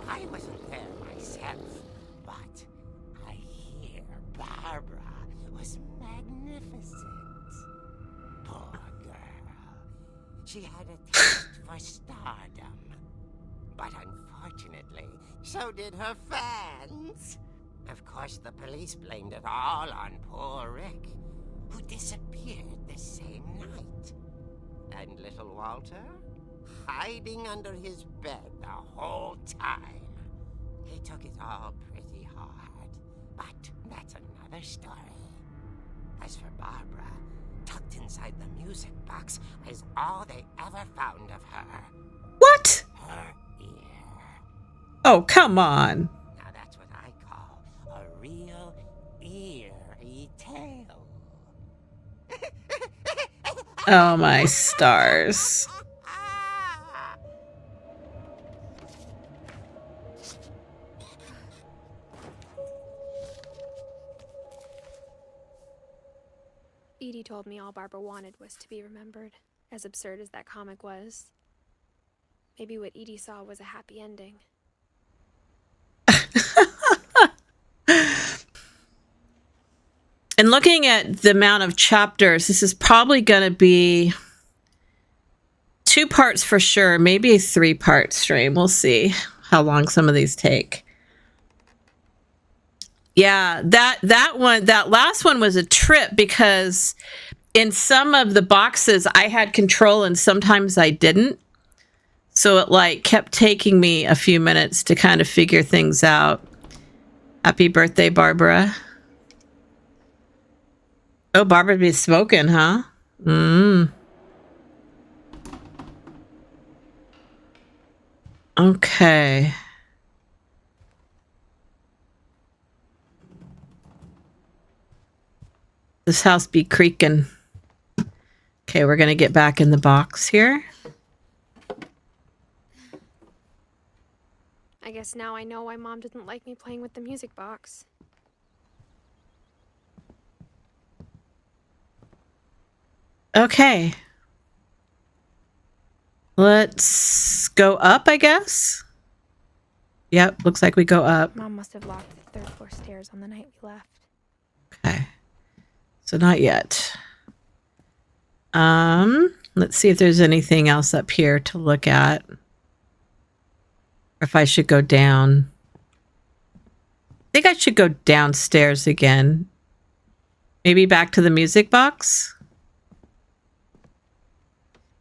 I wasn't there myself, but I hear Barbara was magnificent. Poor girl. She had a taste for stardom. But unfortunately, so did her fans. Of course, the police blamed it all on poor Rick, who disappeared the same night. And little Walter? Hiding under his bed the whole time. He took it all pretty hard, but that's another story. As for Barbara, tucked inside the music box was all they ever found of her. What? Her ear. Oh, come on. Now that's what I call a real eerie tale. Oh, my stars. Edie told me all Barbara wanted was to be remembered, as absurd as that comic was. Maybe what Edie saw was a happy ending. And looking at the amount of chapters, this is probably going to be 2 parts for sure, maybe a 3-part stream. We'll see how long some of these take. Yeah, that last one was a trip because in some of the boxes I had control and sometimes I didn't. So it like kept taking me a few minutes to kind of figure things out. Happy birthday, Barbara. Oh, Barbara be smoking, huh? Okay. This house be creaking. Okay, we're going to get back in the box here. I guess now I know why Mom didn't like me playing with the music box. Okay. Let's go up, I guess. Yep, looks like we go up. Mom must have locked the third floor stairs on the night we left. Okay. So not yet. Let's see if there's anything else up here to look at. Or if I should go down. I think I should go downstairs again. Maybe back to the music box.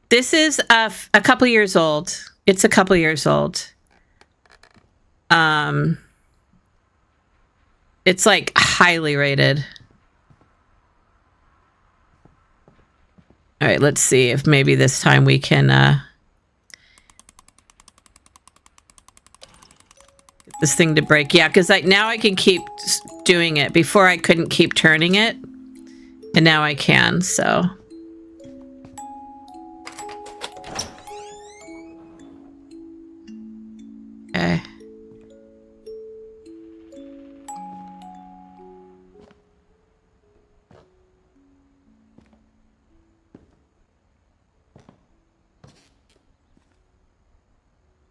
This is a couple years old. It's a couple years old. It's like highly rated. All right, let's see if maybe this time we can get this thing to break. Yeah, because now I can keep doing it. Before I couldn't keep turning it, and now I can, so. Okay.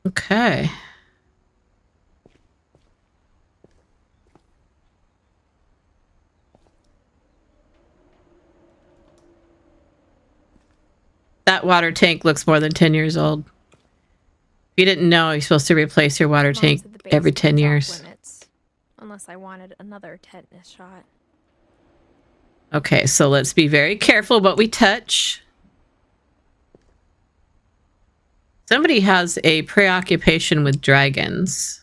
Okay. That water tank looks more than 10 years old. If you didn't know, you're supposed to replace your water Mom tank said the every basement 10 was off years. limits, unless I wanted another tetanus shot. Okay, so let's be very careful what we touch. Somebody has a preoccupation with dragons.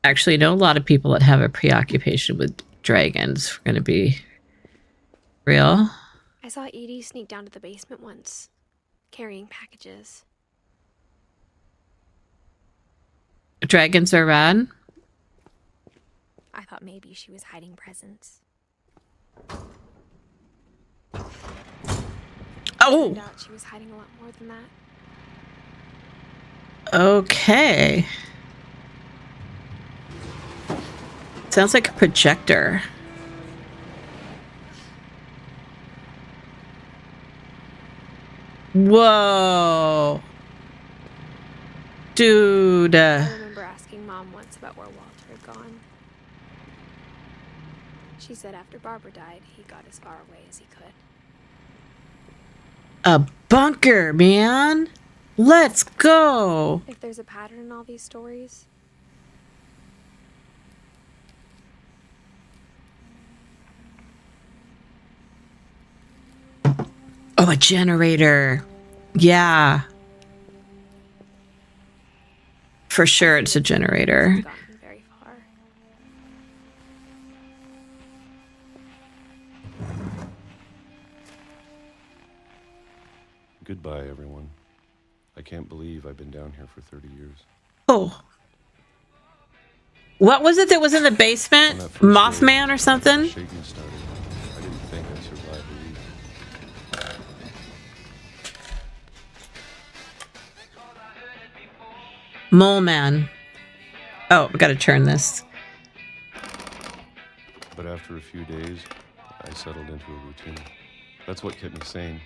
Actually, I know a lot of people that have a preoccupation with dragons. We're going to be real. I saw Edie sneak down to the basement once, carrying packages. Dragons are rad. I thought maybe she was hiding presents. Oh! Turned out she was hiding a lot more than that. Okay. Sounds like a projector. Whoa. Dude. I remember asking Mom once about where Walter had gone. She said after Barbara died, he got as far away as he could. A bunker, man. Let's go. If there's a pattern in all these stories, Oh, a generator. Yeah. For sure it's a generator. it's gotten very far. Goodbye, everyone. I can't believe I've been down here for 30 years. Oh. What was it that was in the basement? On that first Mothman day, or something? Shaking started. I didn't think I'd survive a week. Mole Man. Oh, we gotta turn this. But after a few days, I settled into a routine. That's what kept me sane.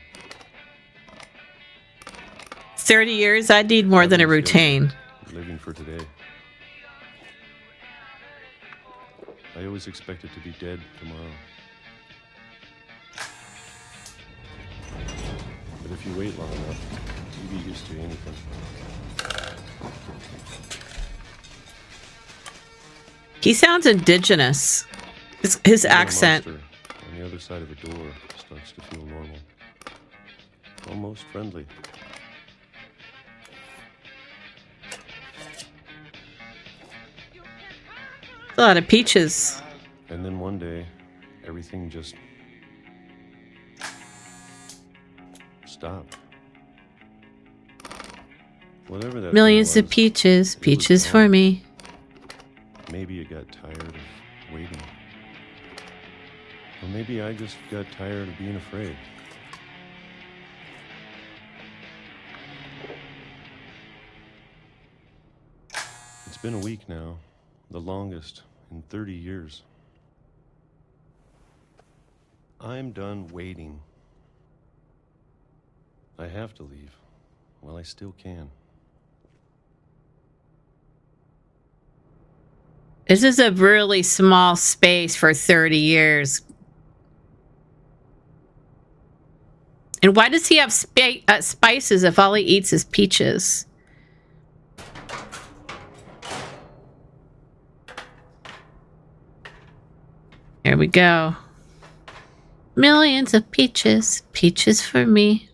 30 years? I'd need more than a routine. Living for today. I always expected to be dead tomorrow. But if you wait long enough, you get used to anything. He sounds indigenous. His Even a accent. monster on the other side of a door starts to feel normal. Almost friendly. It's a lot of peaches. And then one day, everything just stopped. Whatever that Millions thing of was, peaches, it was peaches for gone. me. Maybe you got tired of waiting. Or maybe I just got tired of being afraid. It's been a week now, the longest in 30 years. I'm done waiting. I have to leave. Well, I still can. This is a really small space for 30 years. And why does he have spices if all he eats is peaches? Here we go. Millions of peaches, peaches for me.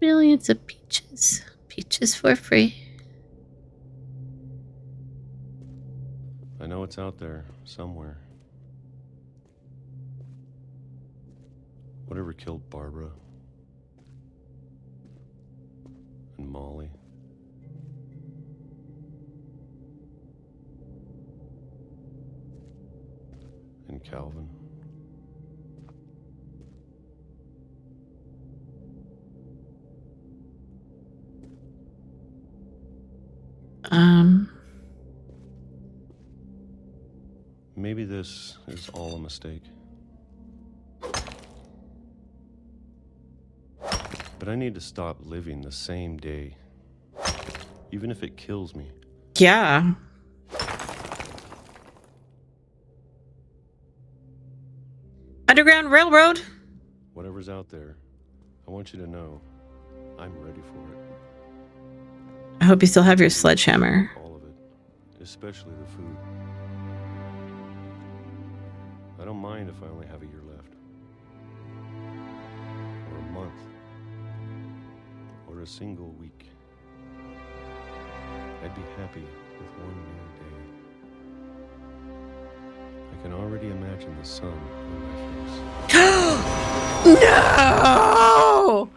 Millions of peaches, peaches for free. I know it's out there somewhere. Whatever killed Barbara and Molly. And Calvin. Maybe this is all a mistake. But I need to stop living the same day, even if it kills me. Yeah. Underground Railroad. Whatever's out there, I want you to know I'm ready for it. I hope you still have your sledgehammer. All of it, especially the food. I don't mind if I only have a year left. Or a month. Or a single week. I'd be happy with one new day. I can already imagine the sun on my face. No!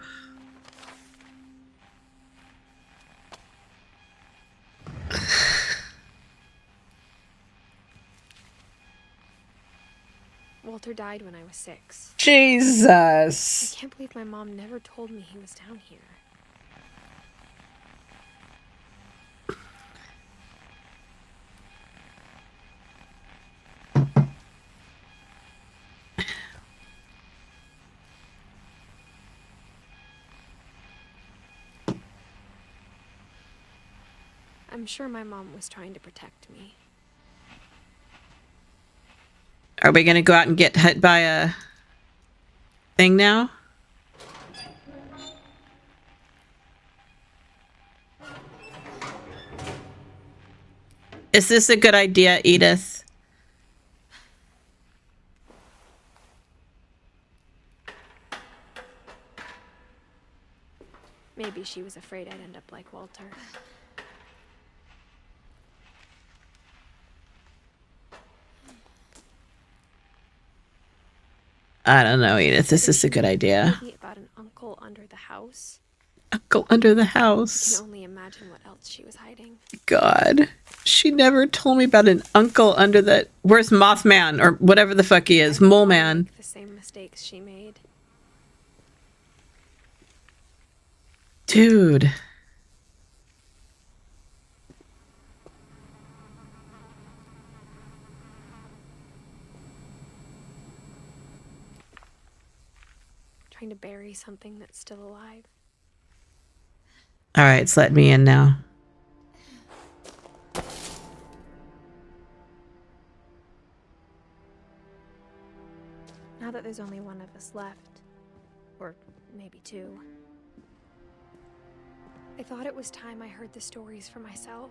Walter died when I was 6. Jesus. I can't believe my mom never told me he was down here. I'm sure my mom was trying to protect me. Are we going to go out and get hit by a thing now? Is this a good idea, Edith? Maybe she was afraid I'd end up like Walter. I don't know, Edith. This is a good idea. Maybe about an uncle under the house. Uncle under the I house. can only imagine what else she was hiding. God. She never told me about an uncle under the... Where's Mothman? Or whatever the fuck he is. Mole Man. Make the same mistakes she made. Dude. Trying to bury something that's still alive. All right, it's letting me in now. Now that there's only one of us left, or maybe two, I thought it was time I heard the stories for myself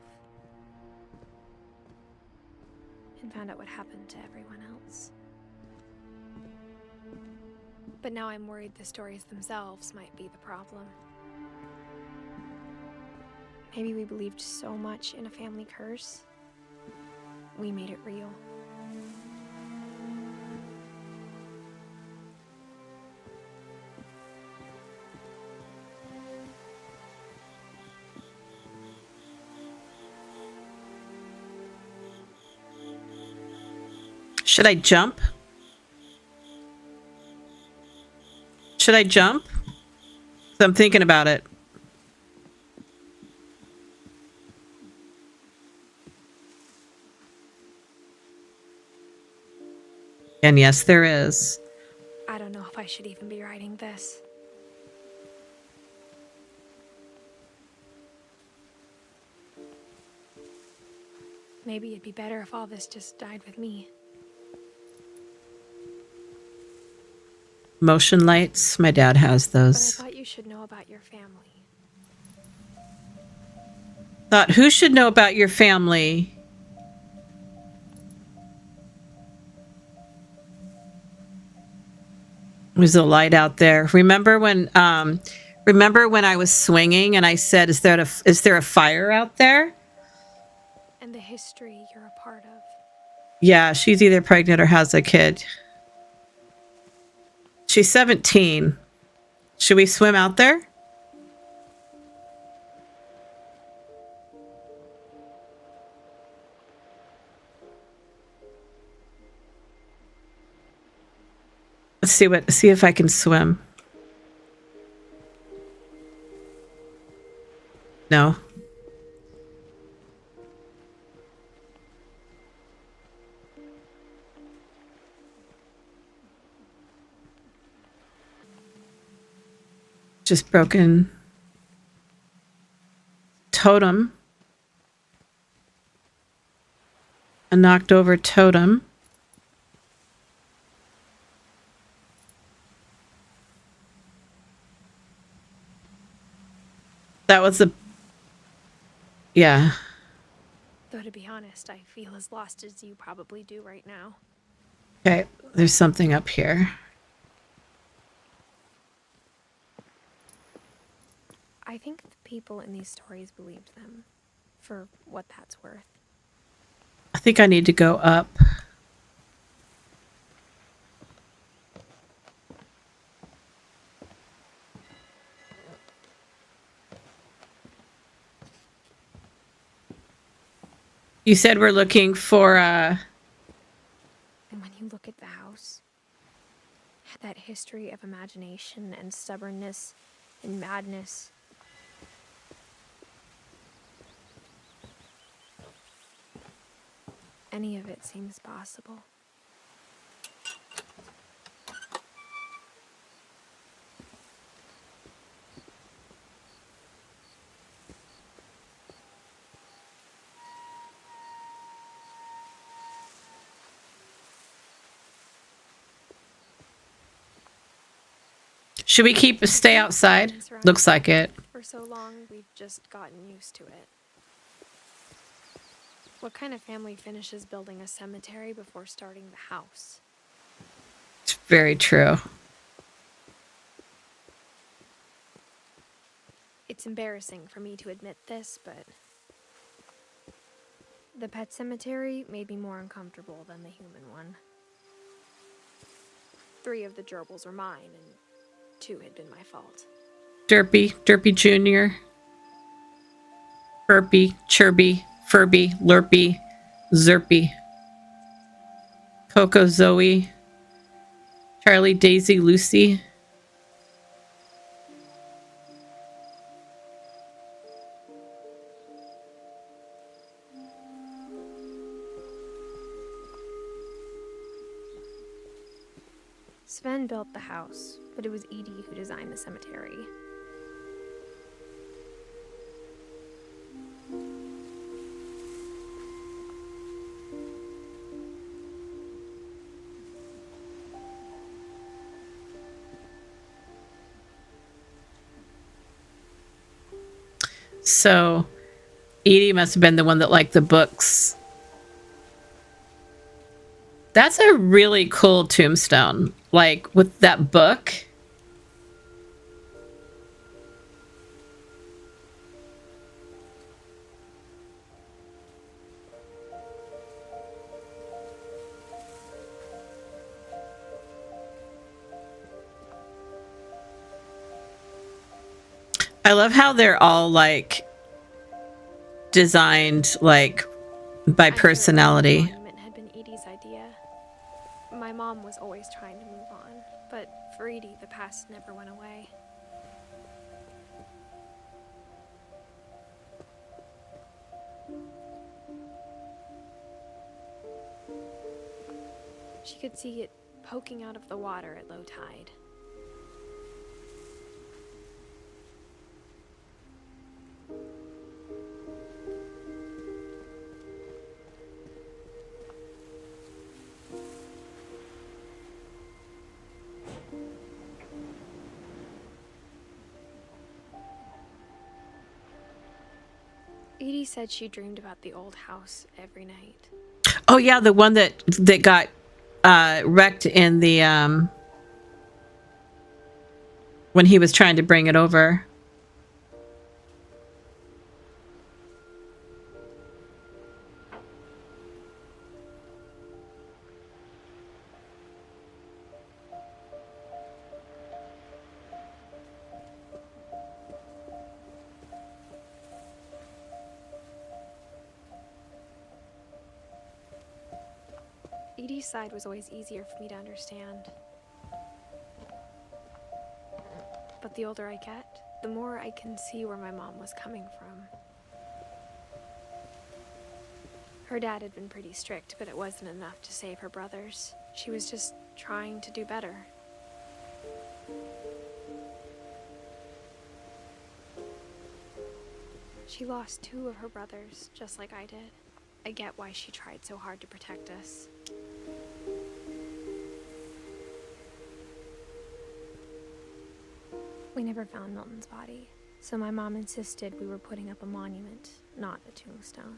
and found out what happened to everyone else. But now I'm worried the stories themselves might be the problem. Maybe we believed so much in a family curse we made it real. Should I jump? Should I jump? 'Cause I'm thinking about it. And yes, there is. I don't know if I should even be writing this. Maybe it'd be better if all this just died with me. Motion lights. My dad has But I those. thought you should know about your family. Thought who should know about your family? There's a light out there. Remember when I was swinging and I said, is there a fire out there? And the history you're a part of. Yeah, she's either pregnant or has a kid. She's 17. Should we swim out there? Let's see if I can swim. No. Just broken totem. A knocked over totem. That was the... Yeah. Though to be honest, I feel as lost as you probably do right now. Okay, there's something up here. I think the people in these stories believed them, for what that's worth. I think I need to go up. You said we're looking for And when you look at the house, that history of imagination and stubbornness and madness. Any of it seems possible. Should we stay outside? Looks like it. For so long, we've just gotten used to it. What kind of family finishes building a cemetery before starting the house? It's very true. It's embarrassing for me to admit this, but the pet cemetery made me more uncomfortable than the human one. 3 of the gerbils were mine, and 2 had been my fault. Derpy Jr., Burpy, Chirby, Furby, Lurpy, Zerpy, Coco, Zoe, Charlie, Daisy, Lucy. Sven built the house, but it was Edie who designed the cemetery. So Edie must have been the one that liked the books. That's a really cool tombstone. Like with that book. I love how they're all like designed like by I'm sure personality. the monument had been Edie's idea. My mom was always trying to move on, but for Edie, the past never went away. She could see it poking out of the water at low tide. Edie said she dreamed about the old house every night. Oh yeah, the one that got wrecked in the when he was trying to bring it over. Edie's side was always easier for me to understand. But the older I get, the more I can see where my mom was coming from. Her dad had been pretty strict, but it wasn't enough to save her brothers. She was just trying to do better. She lost 2 of her brothers, just like I did. I get why she tried so hard to protect us. We never found Milton's body, so my mom insisted we were putting up a monument, not a tombstone.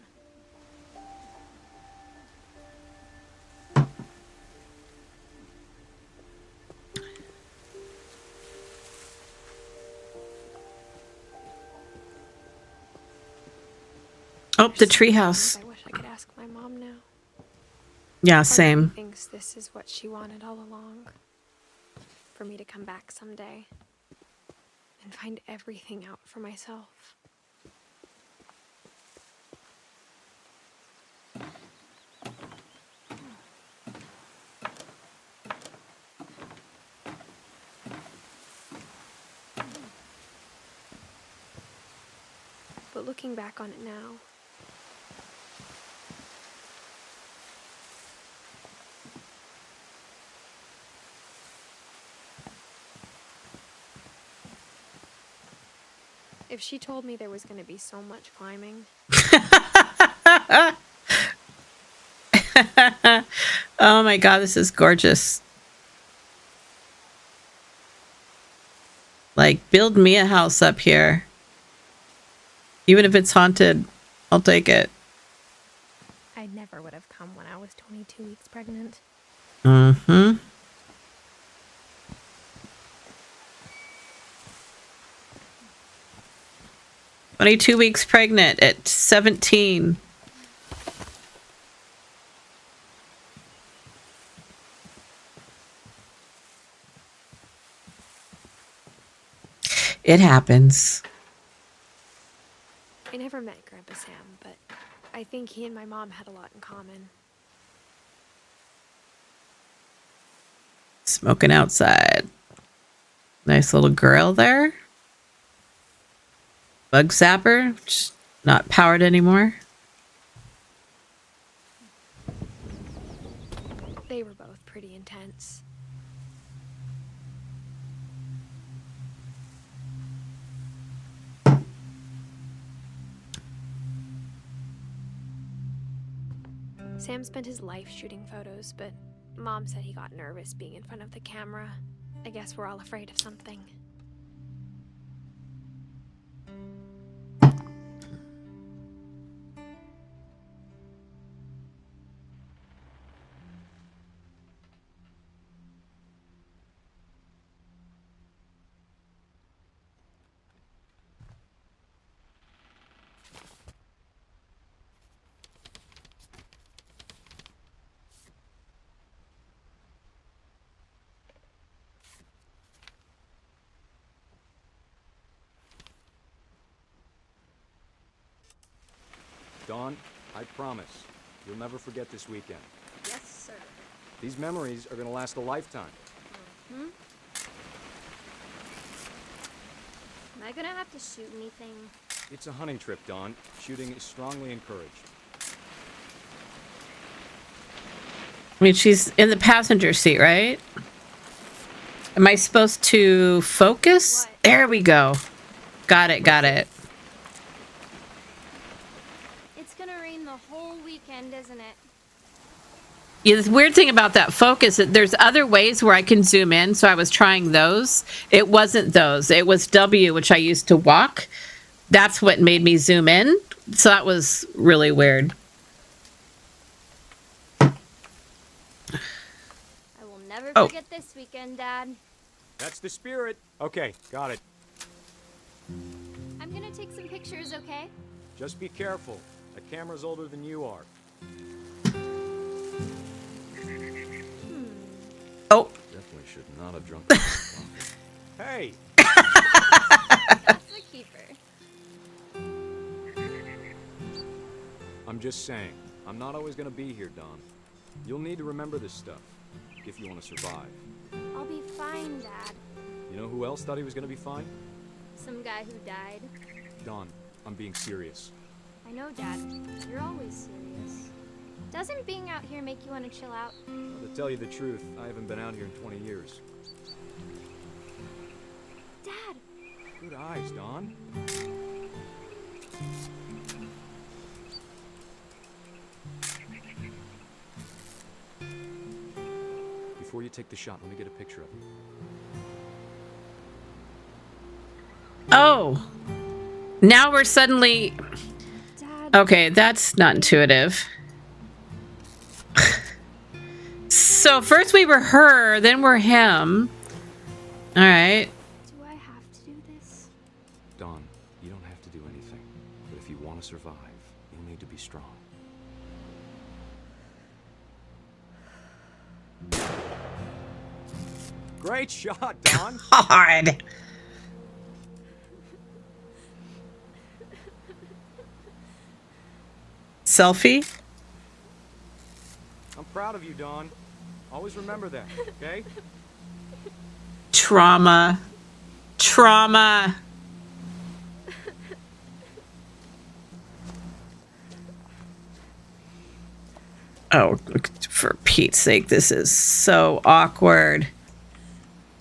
Oh, the treehouse. I wish I could ask my mom now. Yeah, Part of me same. thinks this is what she wanted all along. For me to come back someday and find everything out for myself. But looking back on it now, if she told me there was going to be so much climbing, Oh my god, this is gorgeous. Like, build me a house up here. Even if it's haunted, I'll take it. I never would have come when I was 22 weeks pregnant. Mm-hmm. "22 weeks pregnant at 17. It happens. I never met Grandpa Sam, but I think he and my mom had a lot in common. Smoking outside. Nice little grill there. Bug zapper, just not powered anymore. They were both pretty intense. Sam spent his life shooting photos, but Mom said he got nervous being in front of the camera. I guess we're all afraid of something. Dawn, I promise, you'll never forget this weekend. Yes, sir. These memories are gonna last a lifetime. Hmm? Am I gonna have to shoot anything? It's a hunting trip, Dawn. Shooting is strongly encouraged. I mean, she's in the passenger seat, right? Am I supposed to focus? What? There we go. Got it, got it. It's gonna rain the whole weekend, isn't it? Yeah, the weird thing about that focus, there's other ways where I can zoom in, so I was trying those. It wasn't those. It was W, which I used to walk. That's what made me zoom in. So that was really weird. I will never forget this weekend, Dad. That's the spirit. Okay, got it. I'm gonna take some pictures, okay? Just be careful. That camera's older than you are. Oh. Definitely should not have drunk. Hey! That's a keeper. I'm just saying, I'm not always gonna be here, Dawn. You'll need to remember this stuff, if you want to survive. I'll be fine, Dad. You know who else thought he was gonna be fine? Some guy who died. Dawn, I'm being serious. I know, Dad. You're always serious. Doesn't being out here make you want to chill out? Well, to tell you the truth, I haven't been out here in 20 years. Dad! Good eyes, Dawn. Before you take the shot, let me get a picture of you. Oh. Now we're suddenly... Dad. Okay, that's not intuitive. So first we were her, then we're him. All right. Do I have to do this? Dawn, you don't have to do anything. But if you want to survive, you'll need to be strong. Great shot, Dawn. Hard. Selfie? I'm proud of you, Dawn. Always remember that, okay? Trauma. Trauma. Oh, for Pete's sake, this is so awkward.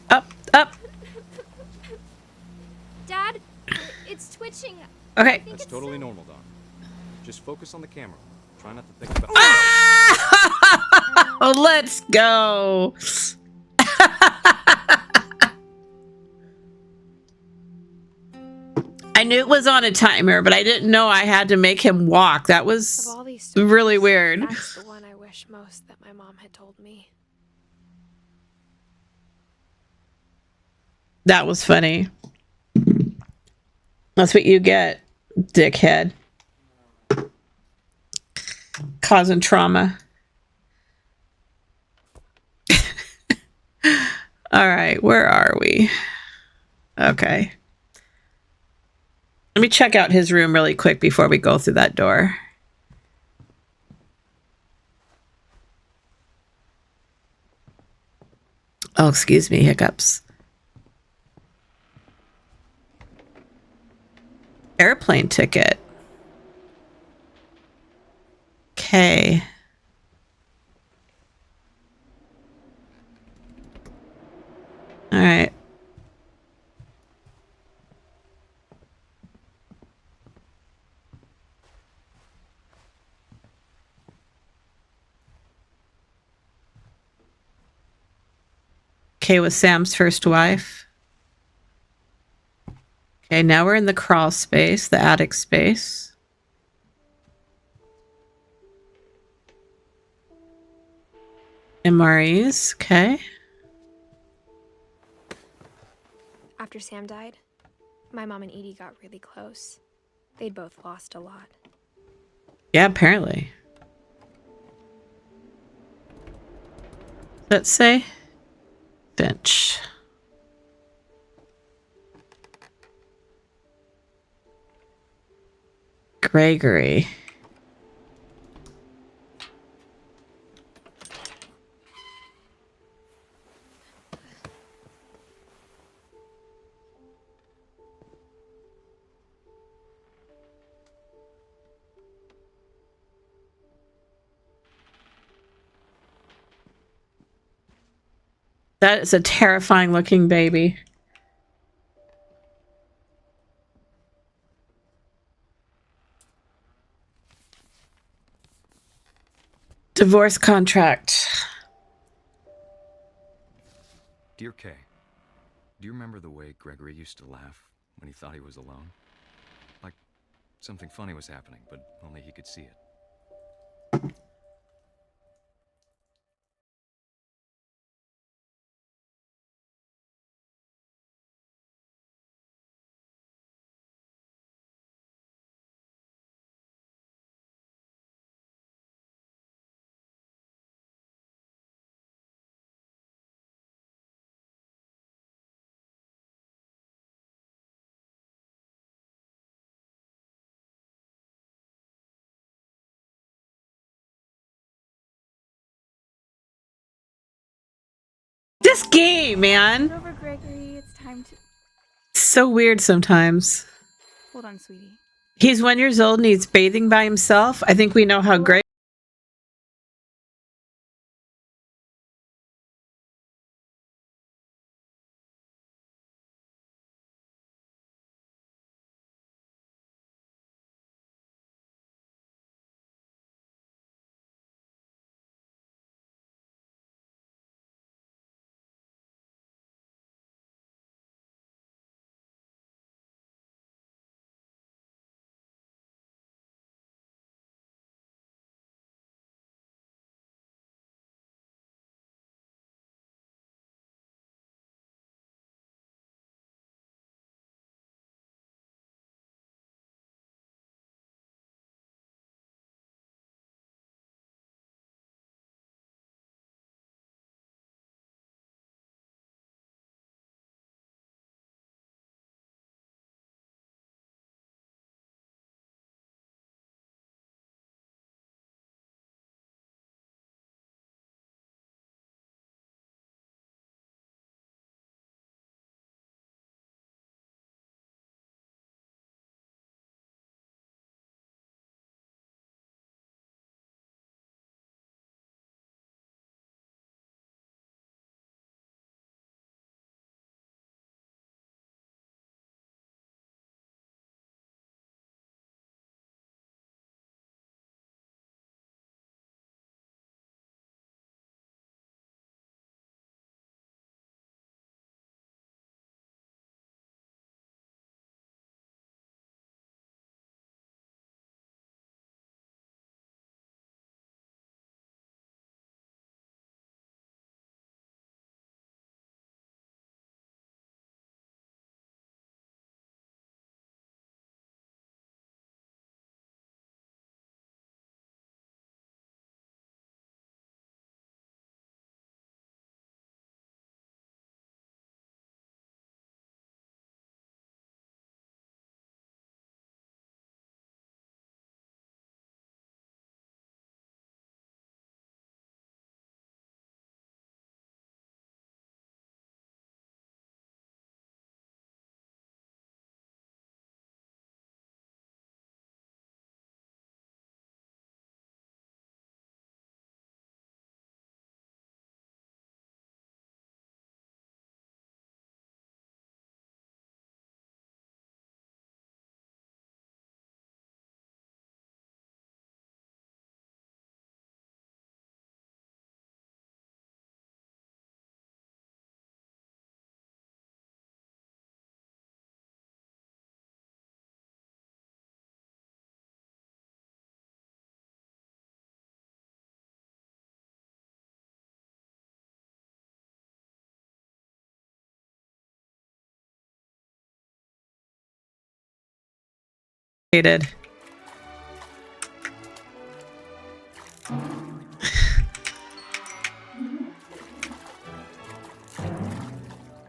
Up, up. Dad, it's twitching. Okay. That's totally normal, Dawn. Just focus on the camera. Try not to think about... Oh, let's go. I knew it was on a timer, but I didn't know I had to make him walk. That was Of all these stories, really weird. That's the one I wish most that my mom had told me. That was funny. That's what you get, dickhead. Causing trauma. All right, where are we? Okay. Let me check out his room really quick before we go through that door. Oh, excuse me, hiccups. Airplane ticket. Okay. All right. Okay, with Sam's first wife. Okay, now we're in the crawl space, the attic space. MREs, okay. After Sam died, my mom and Edie got really close. They'd both lost a lot. Yeah, apparently. Let's say Finch. Gregory. That is a terrifying looking baby. Divorce contract. Dear Kay, do you remember the way Gregory used to laugh when he thought he was alone? Like something funny was happening, but only he could see it. This game, man. It's over, Gregory. It's time to... So weird sometimes. Hold on, sweetie. He's 1 year old and he's bathing by himself. I think we know how great.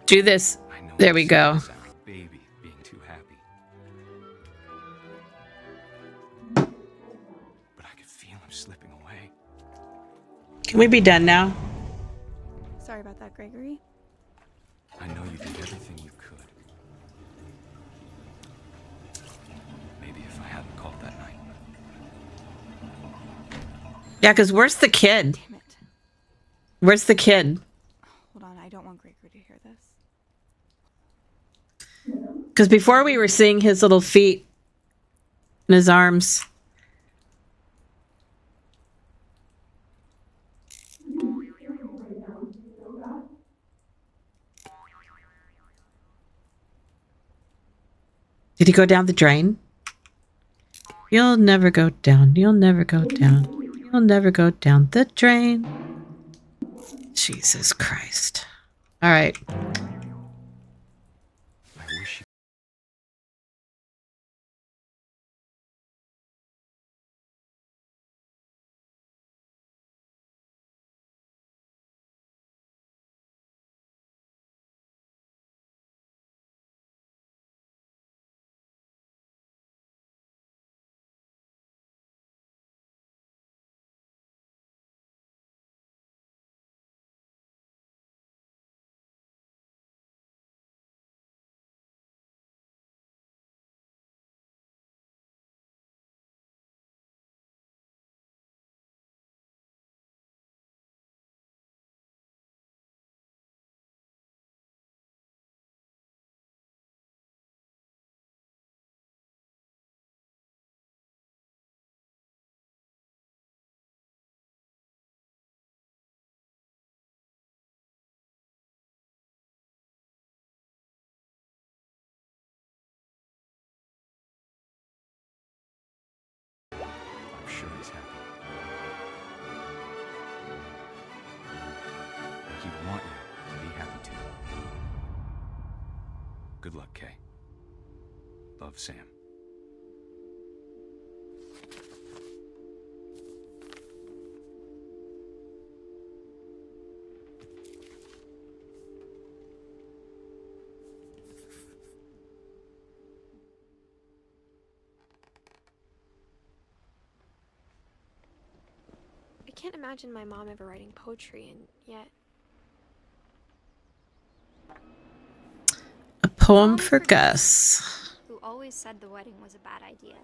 Do this. There we go. Baby being too happy. But I could feel him slipping away. Can we be done now? Sorry about that, Gregory. I know you did everything you could. Maybe if I hadn't called that night. Yeah, because where's the kid? Damn it. Where's the kid? Hold on, I don't want Because before we were seeing his little feet and his arms. Did he go down the drain? You'll never go down. You'll never go down. You'll never go down the drain. Jesus Christ. All right. I wish you... I'm sure he's happy. He'd want you to be happy too. Good luck, Kay. Love, Sam. I can't imagine my mom ever writing poetry, and yet... A poem for Gus. Who always said the wedding was a bad idea.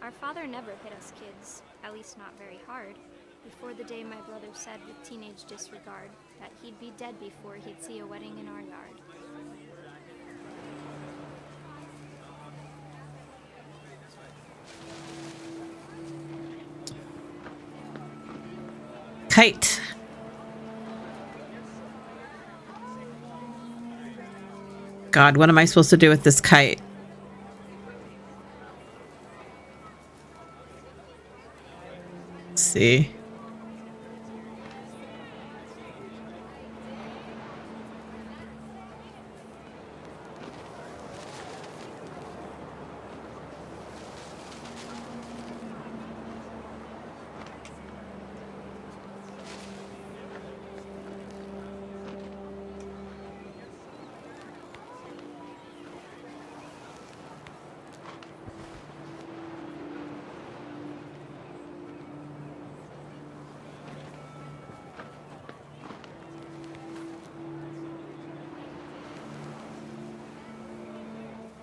Our father never hit us kids, at least not very hard, before the day my brother said with teenage disregard that he'd be dead before he'd see a wedding in our yard. Kite. God, what am I supposed to do with this kite? Let's see.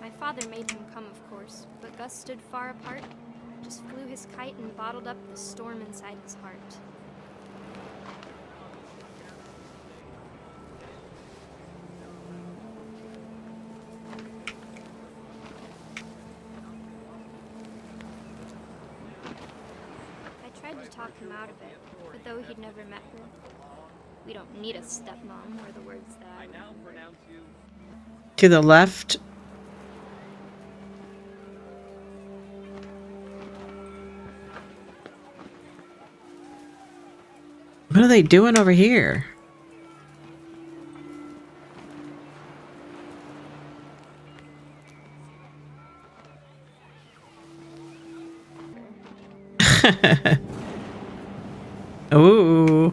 My father made him come, of course, but Gus stood far apart, just flew his kite and bottled up the storm inside his heart. I tried to talk him out of it, but though he'd never met her, we don't need a stepmom, were the words that I now pronounce you. To the left. What are they doing over here? Ooh.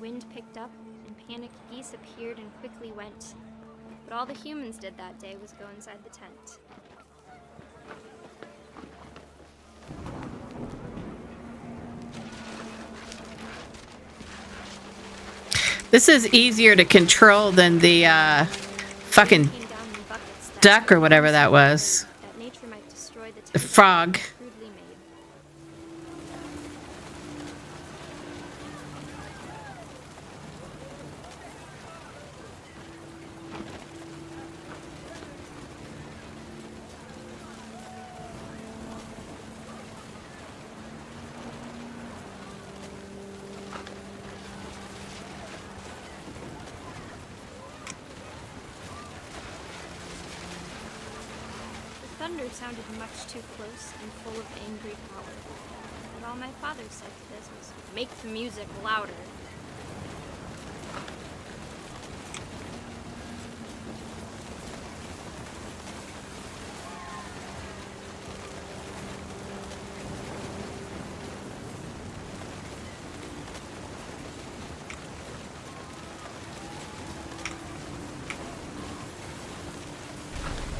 Wind picked up, and panicked geese appeared and quickly went. But all the humans did that day was go inside the tent. This is easier to control than the fucking duck or whatever that was. That nature might destroy The frog. crudely made. thunder sounded much too close and full of angry power. But all my father said to this was, "Make the music louder."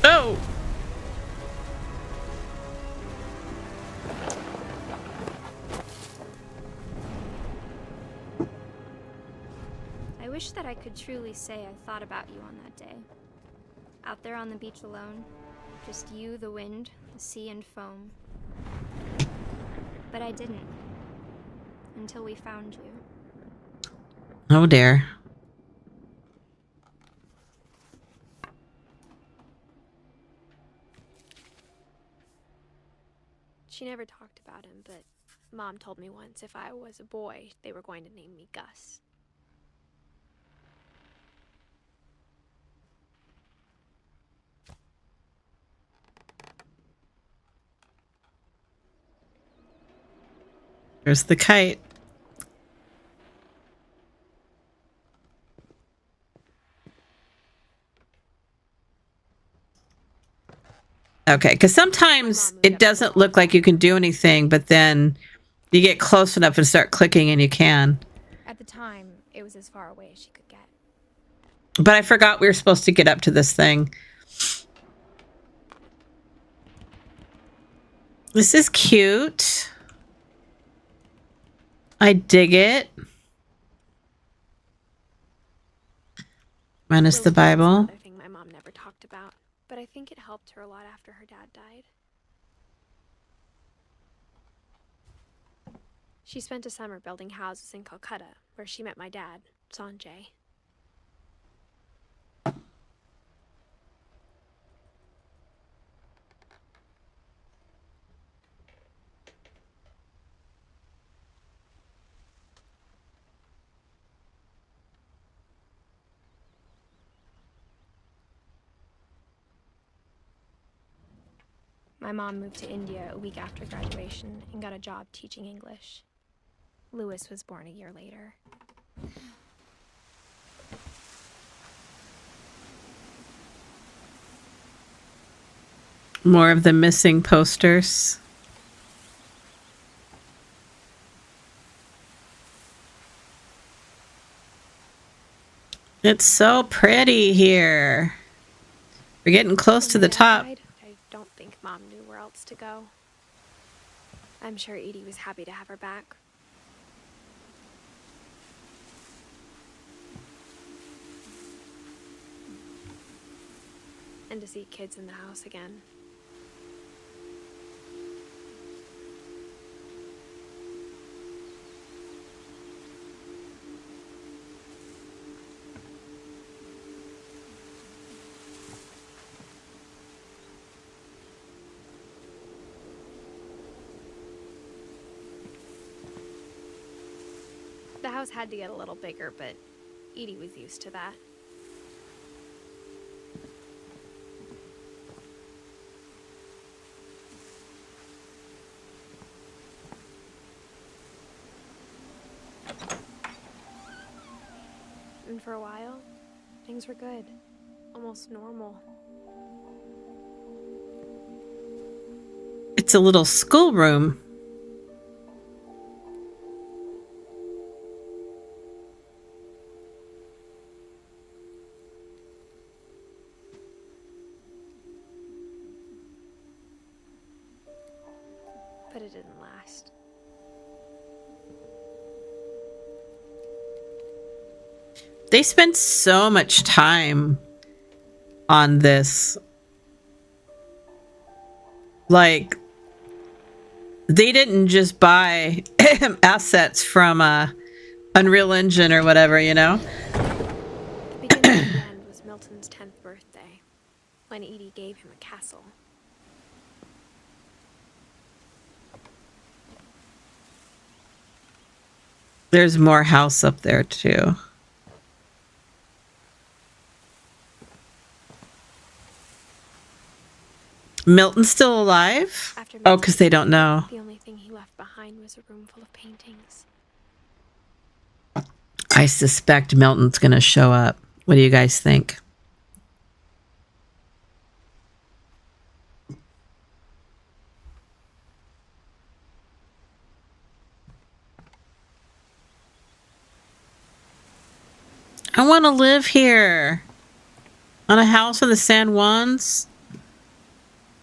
Oh! I wish that I could truly say I thought about you on that day. Out there on the beach alone, just you, the wind, the sea, and foam. But I didn't. Until we found you. Oh dear. She never talked about him, but Mom told me once if I was a boy, they were going to name me Gus. There's the kite. Okay, because sometimes it doesn't look like you can do anything, but then you get close enough and start clicking and you can. At the time, it was as far away as she could get. But I forgot we were supposed to get up to this thing. This is cute. I dig it. Minus the Bible. Another thing my mom never talked about, but I think it helped her a lot after her dad died. She spent a summer building houses in Calcutta, where she met my dad, Sanjay. My mom moved to India a week after graduation and got a job teaching English. Lewis was born a year later. More of the missing posters. It's so pretty here. We're getting close to the top. I don't think Mom knew where else to go. I'm sure Edie was happy to have her back. And to see kids in the house again. The house had to get a little bigger, but Edie was used to that. And for a while, things were good. Almost normal. It's a little schoolroom. But it didn't last. They spent so much time on this. Like, they didn't just buy assets from Unreal Engine or whatever, you know? The beginning and the end was Milton's 10th birthday, when Edie gave him a castle. There's more house up there, too. Milton's still alive? After Oh, because they don't know. the only thing he left behind was a room full of paintings. I suspect Milton's going to show up. What do you guys think? I want to live here. On a house in the San Juans.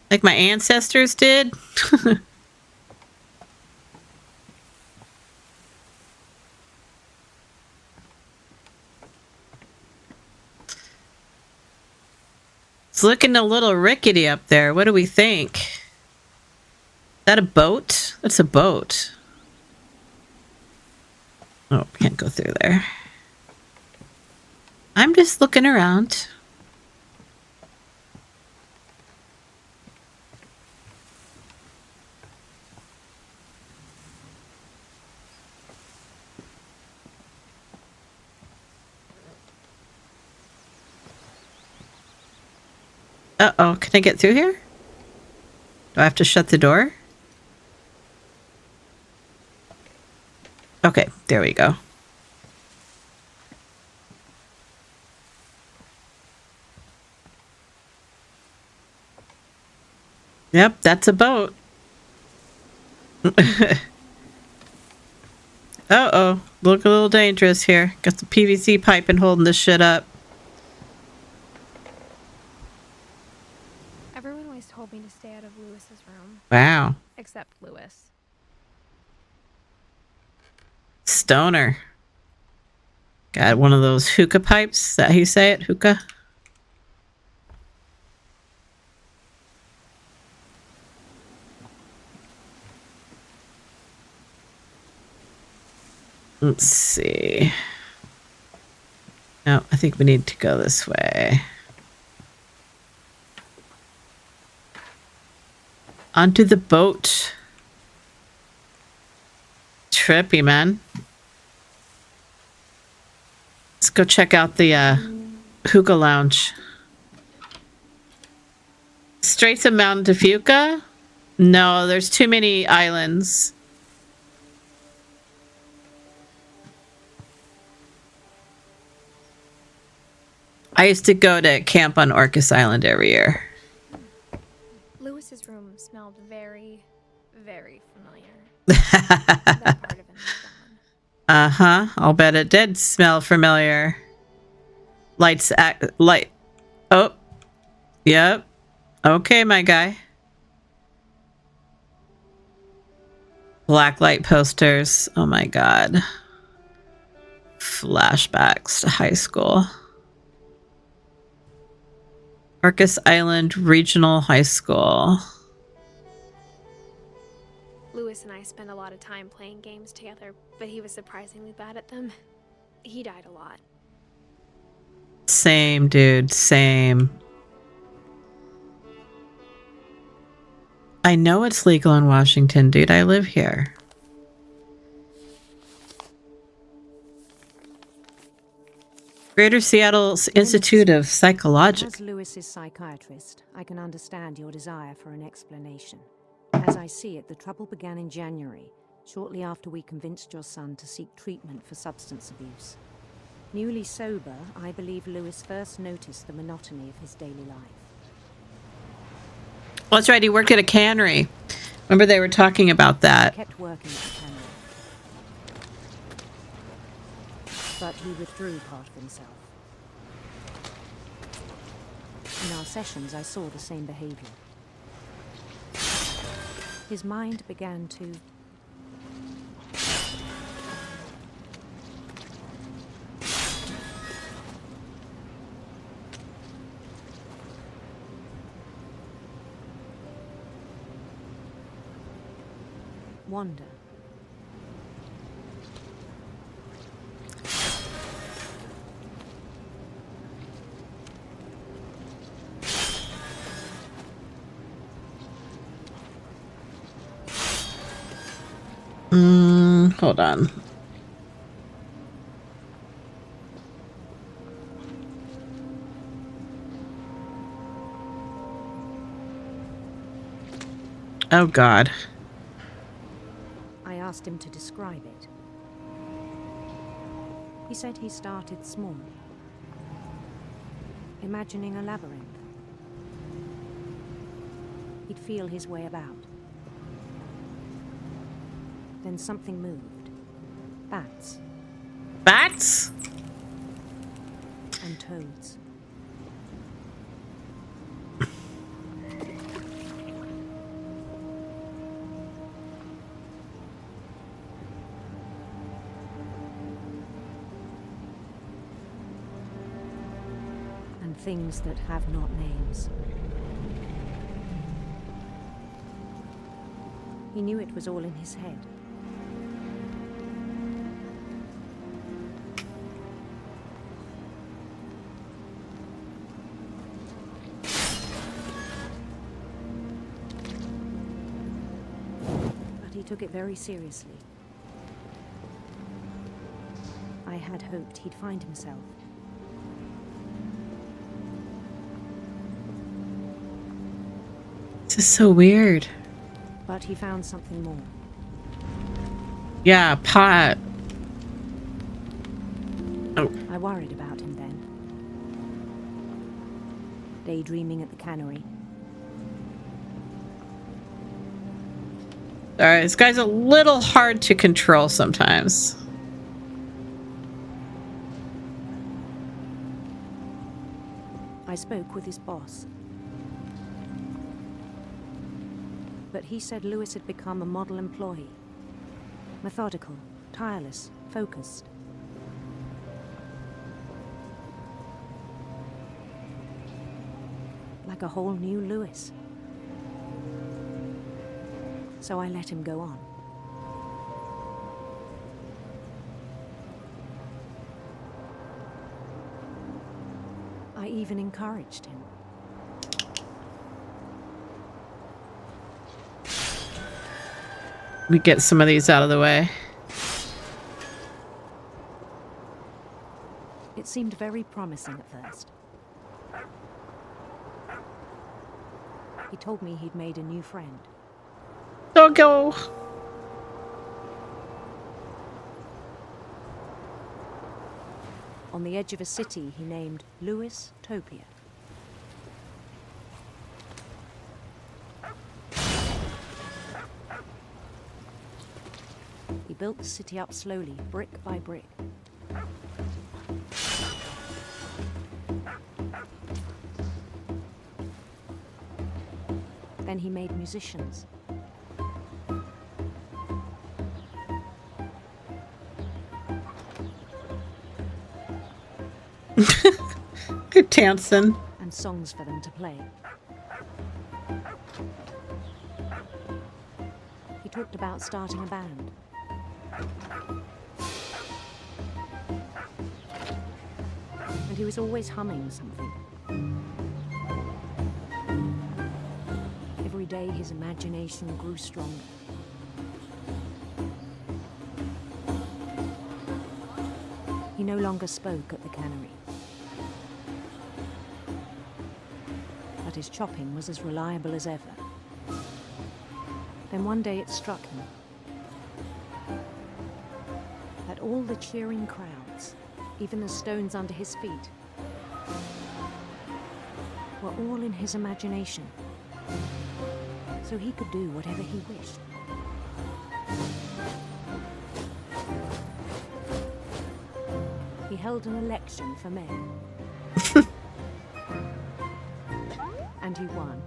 Like my ancestors did. It's looking a little rickety up there. What do we think? Is that a boat? That's a boat. Oh, can't go through there. I'm just looking around. Uh-oh, can I get through here? Do I have to shut the door? Okay, there we go. Yep, that's a boat. Uh-oh, look a little dangerous here. Got the PVC piping holding this shit up. Everyone always told me to stay out of Lewis's room. Wow. Except Lewis. Stoner. Got one of those hookah pipes. Is that how you say it? Hookah? Let's see. No, I think we need to go this way. Onto the boat. Trippy, man. Let's go check out the hookah lounge. Straits of Mount Tefuka? No, there's too many islands. I used to go to camp on Orcas Island every year. Lewis's room smelled very, very familiar. That part of him was gone. Uh-huh. I'll bet it did smell familiar. Light. Oh. Yep. Okay, my guy. Black light posters. Oh my god. Flashbacks to high school. Orcas Island Regional High School. Lewis and I spent a lot of time playing games together, but he was surprisingly bad at them. He died a lot. Same, dude. Same. I know it's legal in Washington, dude. I live here. Greater Seattle's Institute of Psychology. As Lewis's psychiatrist, I can understand your desire for an explanation. As I see it, the trouble began in January, shortly after we convinced your son to seek treatment for substance abuse. Newly sober, I believe Lewis first noticed the monotony of his daily life. Well, that's right. He worked at a cannery. Remember they were talking about that. He kept working at the cannery. But he withdrew part of himself. In our sessions, I saw the same behavior. His mind began to wander. Hold on. Oh, God. I asked him to describe it. He said he started small, imagining a labyrinth. He'd feel his way about. Then something moved. Bats. Bats? And toads. And things that have not names. He knew it was all in his head. But he took it very seriously. I had hoped he'd find himself. This is so weird. But he found something more. Yeah, pot. Oh. I worried about him then. Daydreaming at the cannery. Alright, this guy's a little hard to control sometimes. I spoke with his boss. But he said Lewis had become a model employee. Methodical, tireless, focused. Like a whole new Lewis. So I let him go on. I even encouraged him. Let me get some of these out of the way. It seemed very promising at first. He told me he'd made a new friend. Don't go. On the edge of a city he named Lewis Topia. He built the city up slowly, brick by brick. Then he made musicians. Good dancing. And songs for them to play. He talked about starting a band. And he was always humming something. Every day his imagination grew stronger. He no longer spoke at the cannery. But his chopping was as reliable as ever. Then one day it struck him that all the cheering crowds, even the stones under his feet, were all in his imagination, so he could do whatever he wished. He held an election for mayor. And he won.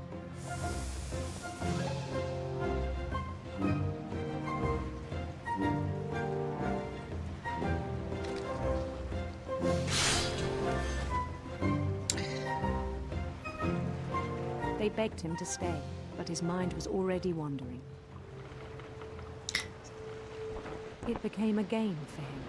They begged him to stay, but his mind was already wandering. It became a game for him.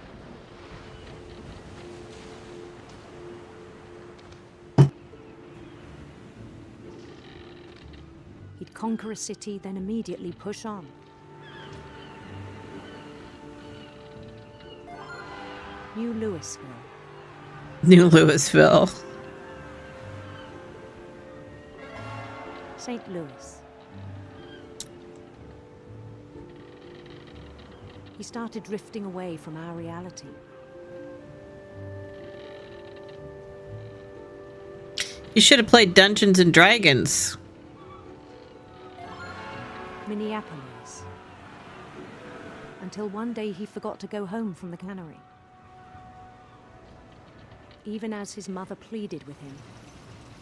He'd conquer a city, then immediately push on. New Louisville. New Louisville. St. Louis. He started drifting away from our reality. You should have played Dungeons and Dragons. Minneapolis. Until one day he forgot to go home from the cannery. Even as his mother pleaded with him,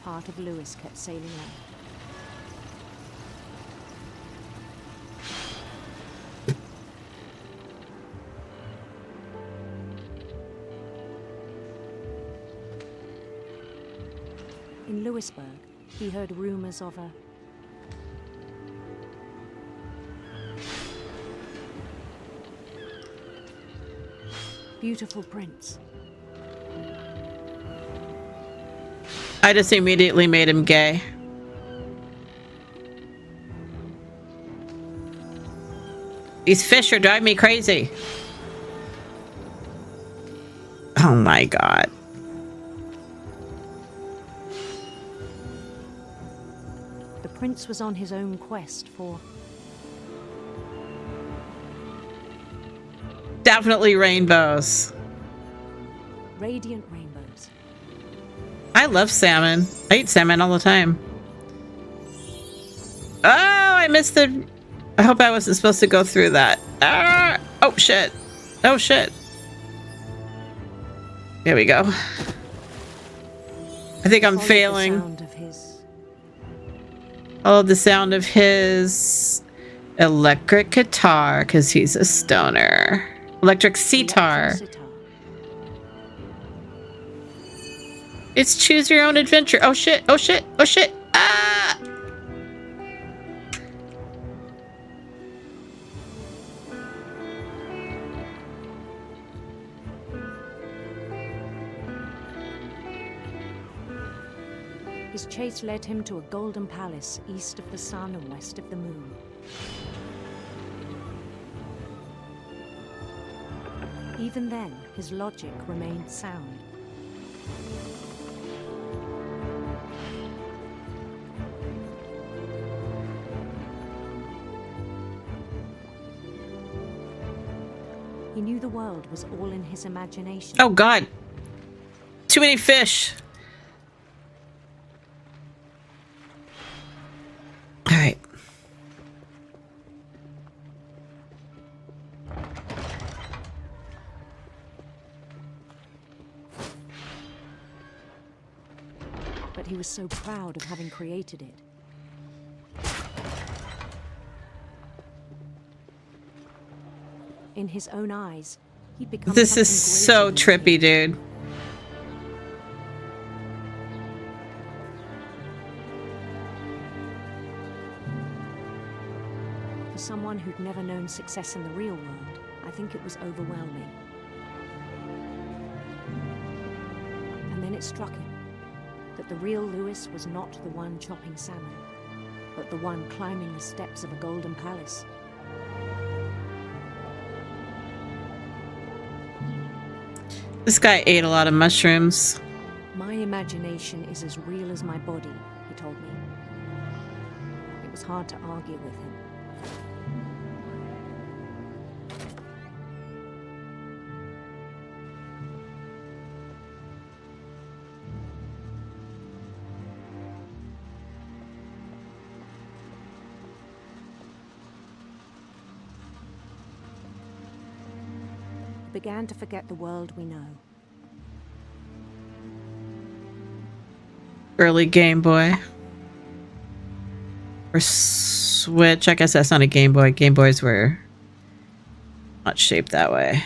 part of Lewis kept sailing on. In Lewisburg, he heard rumors of a beautiful prince. I just immediately made him gay. These fish are driving me crazy. Oh my god. The prince was on his own quest for Definitely rainbows. radiant rainbows. I love salmon. I eat salmon all the time. Oh, I missed the... I hope I wasn't supposed to go through that. Ah! Oh, shit. Oh, shit. Here we go. I think I'm failing. Oh, the sound of his electric guitar, because he's a stoner. Electric sitar. It's choose your own adventure. Oh shit, oh shit, oh shit. Ah! His chase led him to a golden palace east of the sun and west of the moon. Even then, his logic remained sound. He knew the world was all in his imagination. Oh god. Too many fish. All right. But he was so proud of having created it. In his own eyes, he'd become This is something so greater than trippy, dude. For someone who'd never known success in the real world, I think it was overwhelming. And then it struck him that the real Lewis was not the one chopping salmon, but the one climbing the steps of a golden palace. This guy ate a lot of mushrooms. My imagination is as real as my body, he told me. It was hard to argue with him. He began to forget the world we know. Early Game Boy. Or Switch. I guess that's not a Game Boy. Game Boys were not shaped that way.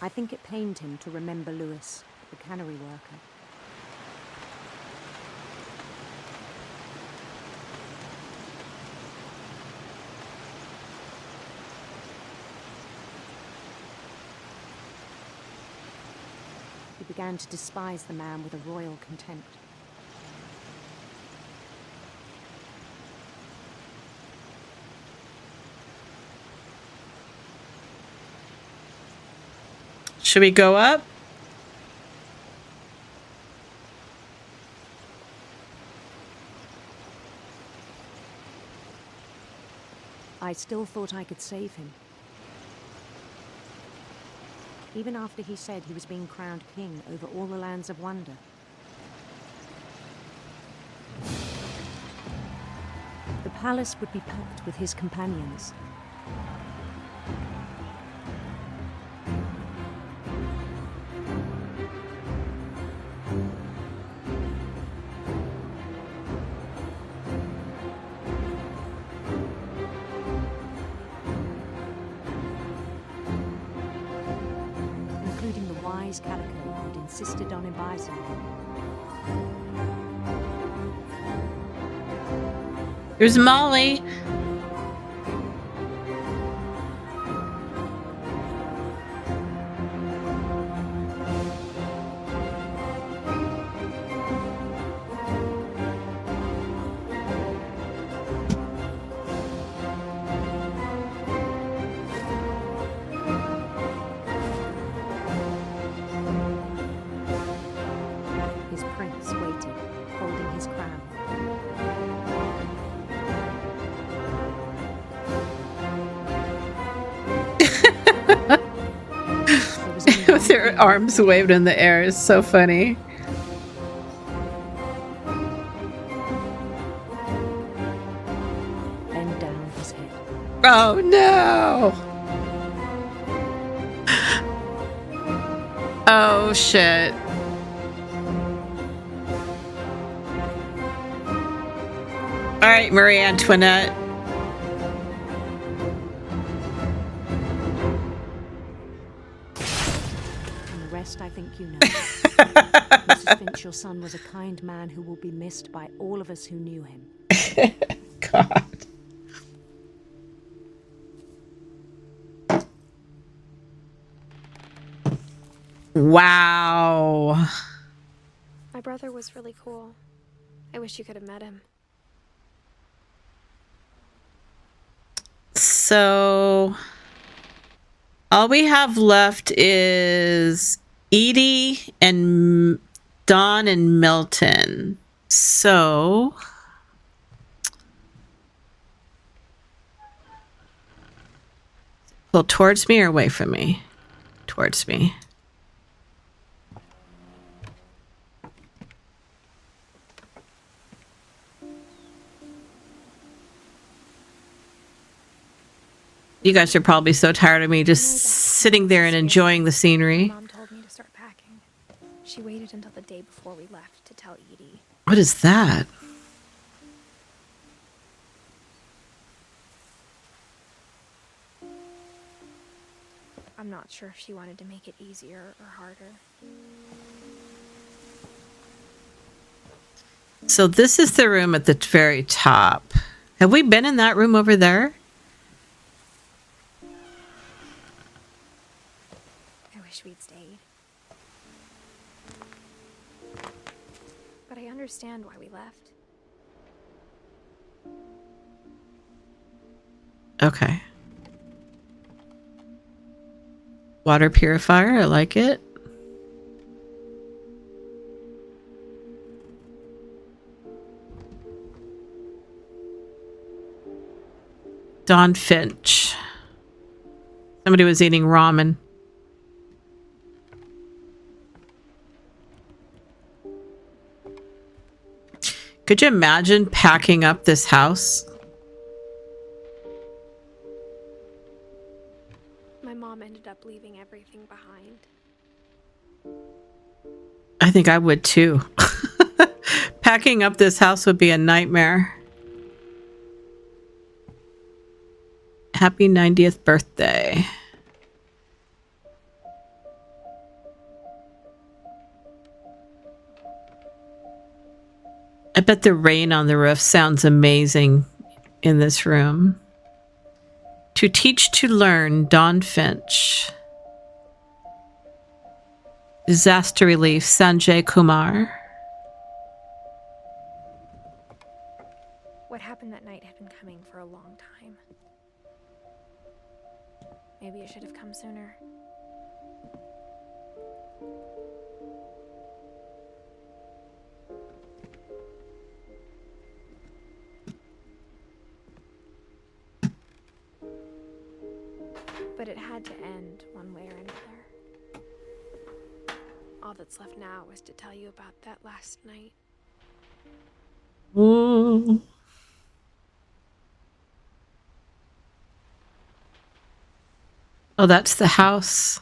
I think it pained him to remember Lewis, the cannery worker. He began to despise the man with a royal contempt. Should we go up? I still thought I could save him. Even after he said he was being crowned king over all the lands of wonder. The palace would be packed with his companions. Including the wise Calico who'd insisted on advising him. Here's Molly. His prince waited, holding his crown. With their arms waved in the air is so funny. Bend down his head. Oh no! Oh shit. All right, Marie Antoinette. And the rest I think you know. Mrs. Finch, your son was a kind man who will be missed by all of us who knew him. God. Wow. My brother was really cool. I wish you could have met him. So all we have left is Edie and Dawn and Milton. So pull towards me or away from me? Towards me. You guys are probably so tired of me just sitting there and enjoying the scenery. Mom told me to start packing. She waited until the day before we left to tell Edie. What is that? I'm not sure if she wanted to make it easier or harder. So this is the room at the very top. Have we been in that room over there? I wish we'd stayed. But I understand why we left. Okay. Water purifier, I like it. Dawn Finch. Somebody was eating ramen. Could you imagine packing up this house? My mom ended up leaving everything behind. I think I would too. Packing up this house would be a nightmare. Happy 90th birthday. I bet the rain on the roof sounds amazing in this room. To teach to learn, Dawn Finch. Disaster relief, Sanjay Kumar. What happened that night had been coming for a long time. Maybe it should have come sooner. But it had to end one way or another. All that's left now is to tell you about that last night. Ooh. Oh, that's the house.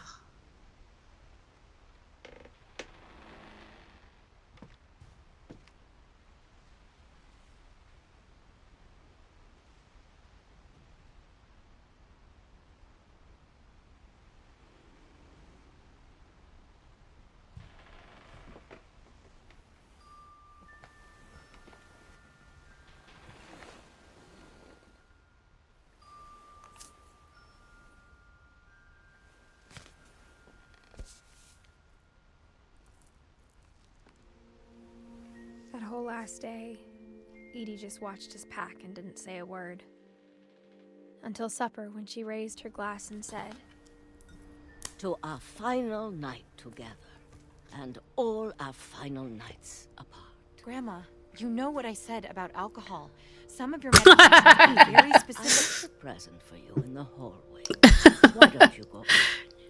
That whole last day, Edie just watched us pack and didn't say a word. Until supper, when she raised her glass and said, "To our final night together, and all our final nights apart." Grandma, you know what I said about alcohol. Some of your medications are very I specific. left a present for you in the hallway. Why don't you go?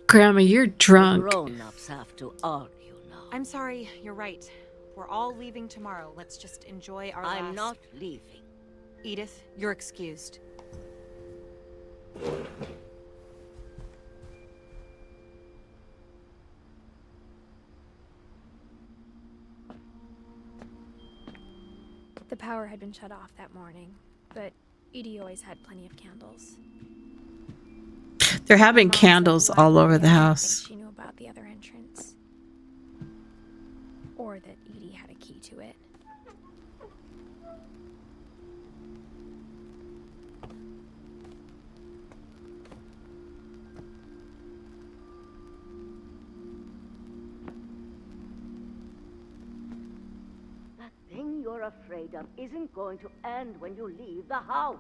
Grandma, you're drunk. Grown-ups have to argue now. I'm sorry, you're right. We're all leaving tomorrow. Let's just enjoy our I'm last... not leaving. Edith, you're excused. The power had been shut off that morning, but Edie always had plenty of candles. They're having candles all over the house. She knew about the other entrance. Or that Edie had a key to it. That thing you're afraid of isn't going to end when you leave the house.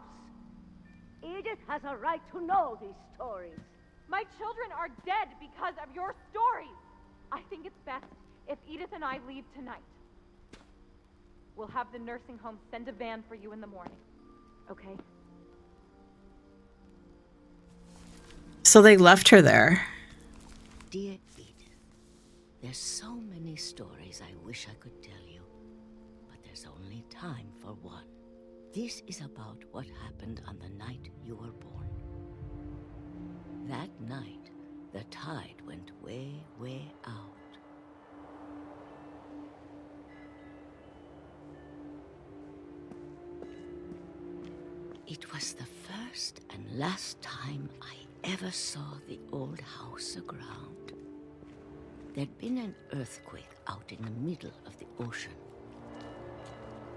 Edith has a right to know these stories. My children are dead because of your stories. I think it's best if Edith and I leave tonight. We'll have the nursing home send a van for you in the morning. Okay? So they left her there. Dear Edith, there's so many stories I wish I could tell you, but there's only time for one. This is about what happened on the night you were born. That night, the tide went way, way out. It was the first and last time I ever saw the old house aground. There'd been an earthquake out in the middle of the ocean.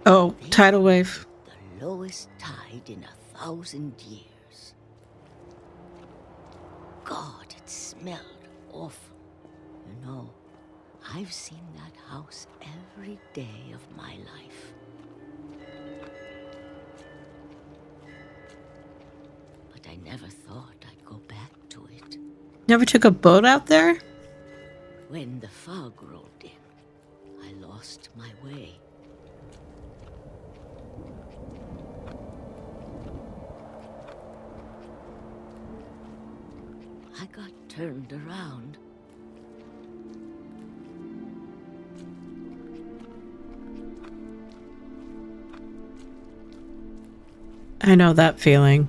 Oh, tidal wave. The lowest tide in 1,000 years. God, it smelled awful. You know, I've seen that house every day of my life. But I never thought I'd go back to it. Never took a boat out there? When the fog rolled in, I lost my way. I got turned around. I know that feeling.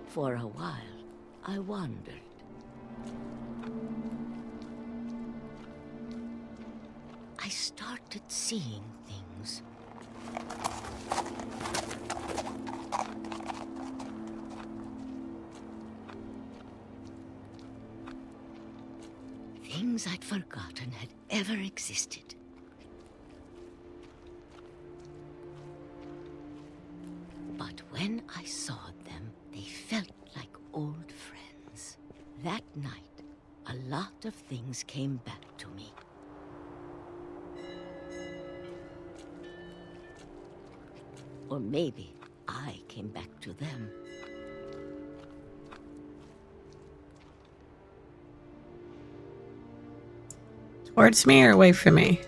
For a while, I wandered. I started seeing things. Things I'd forgotten had ever existed. But when I saw them, they felt like old friends. That night, a lot of things came back to me. Or maybe I came back to them. Towards me or away from me?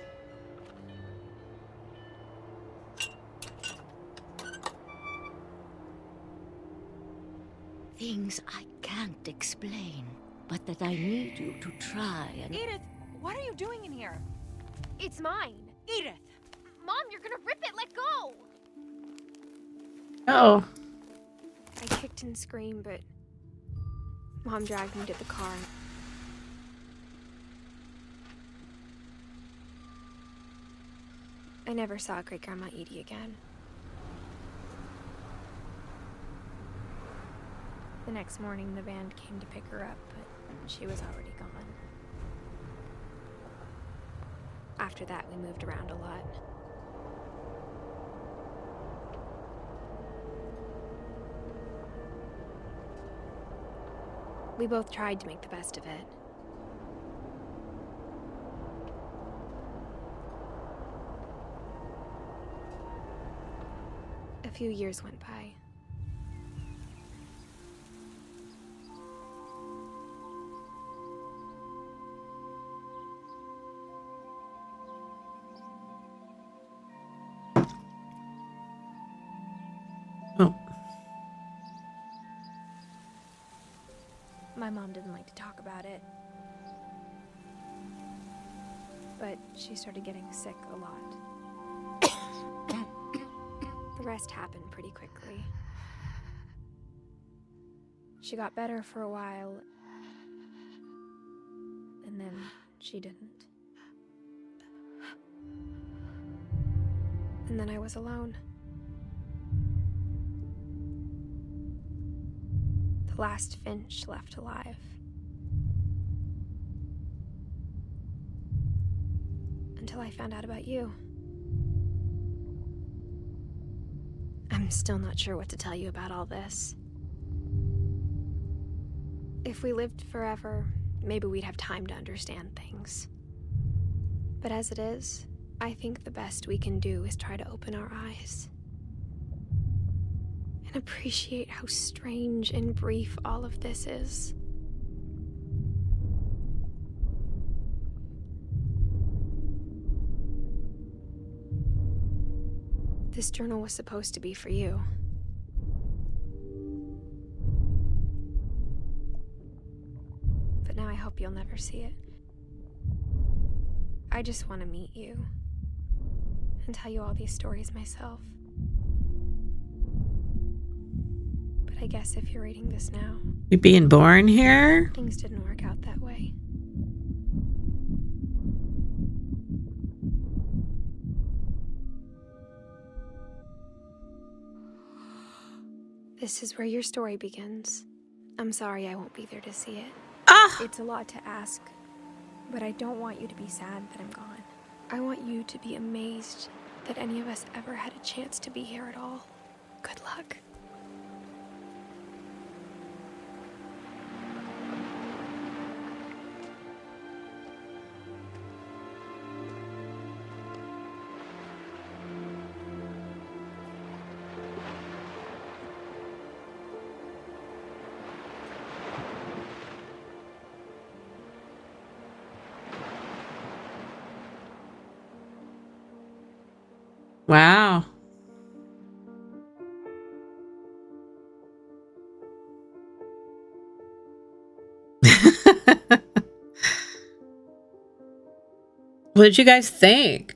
things I can't explain, but that I need you to try and... Edith, what are you doing in here? It's mine. Edith! Mom, you're gonna rip it. Let go. Oh. I kicked and screamed, but Mom dragged me to the car. I never saw Great Grandma Edie again. The next morning, the band came to pick her up, but she was already gone. After that, we moved around a lot. We both tried to make the best of it. A few years went by. Oh. My mom didn't like to talk about it. But she started getting sick a lot. The rest happened pretty quickly. She got better for a while, and then she didn't. And then I was alone. The last Finch left alive. Until I found out about you. I'm still not sure what to tell you about all this. If we lived forever, maybe we'd have time to understand things. But as it is, I think the best we can do is try to open our eyes. And appreciate how strange and brief all of this is. This journal was supposed to be for you. But now I hope you'll never see it. I just want to meet you and tell you all these stories myself. But I guess if you're reading this now, You being born here? things didn't work out that way. This is where your story begins. I'm sorry I won't be there to see it. It's a lot to ask, but I don't want you to be sad that I'm gone. I want you to be amazed that any of us ever had a chance to be here at all. Good luck. Wow. What did you guys think?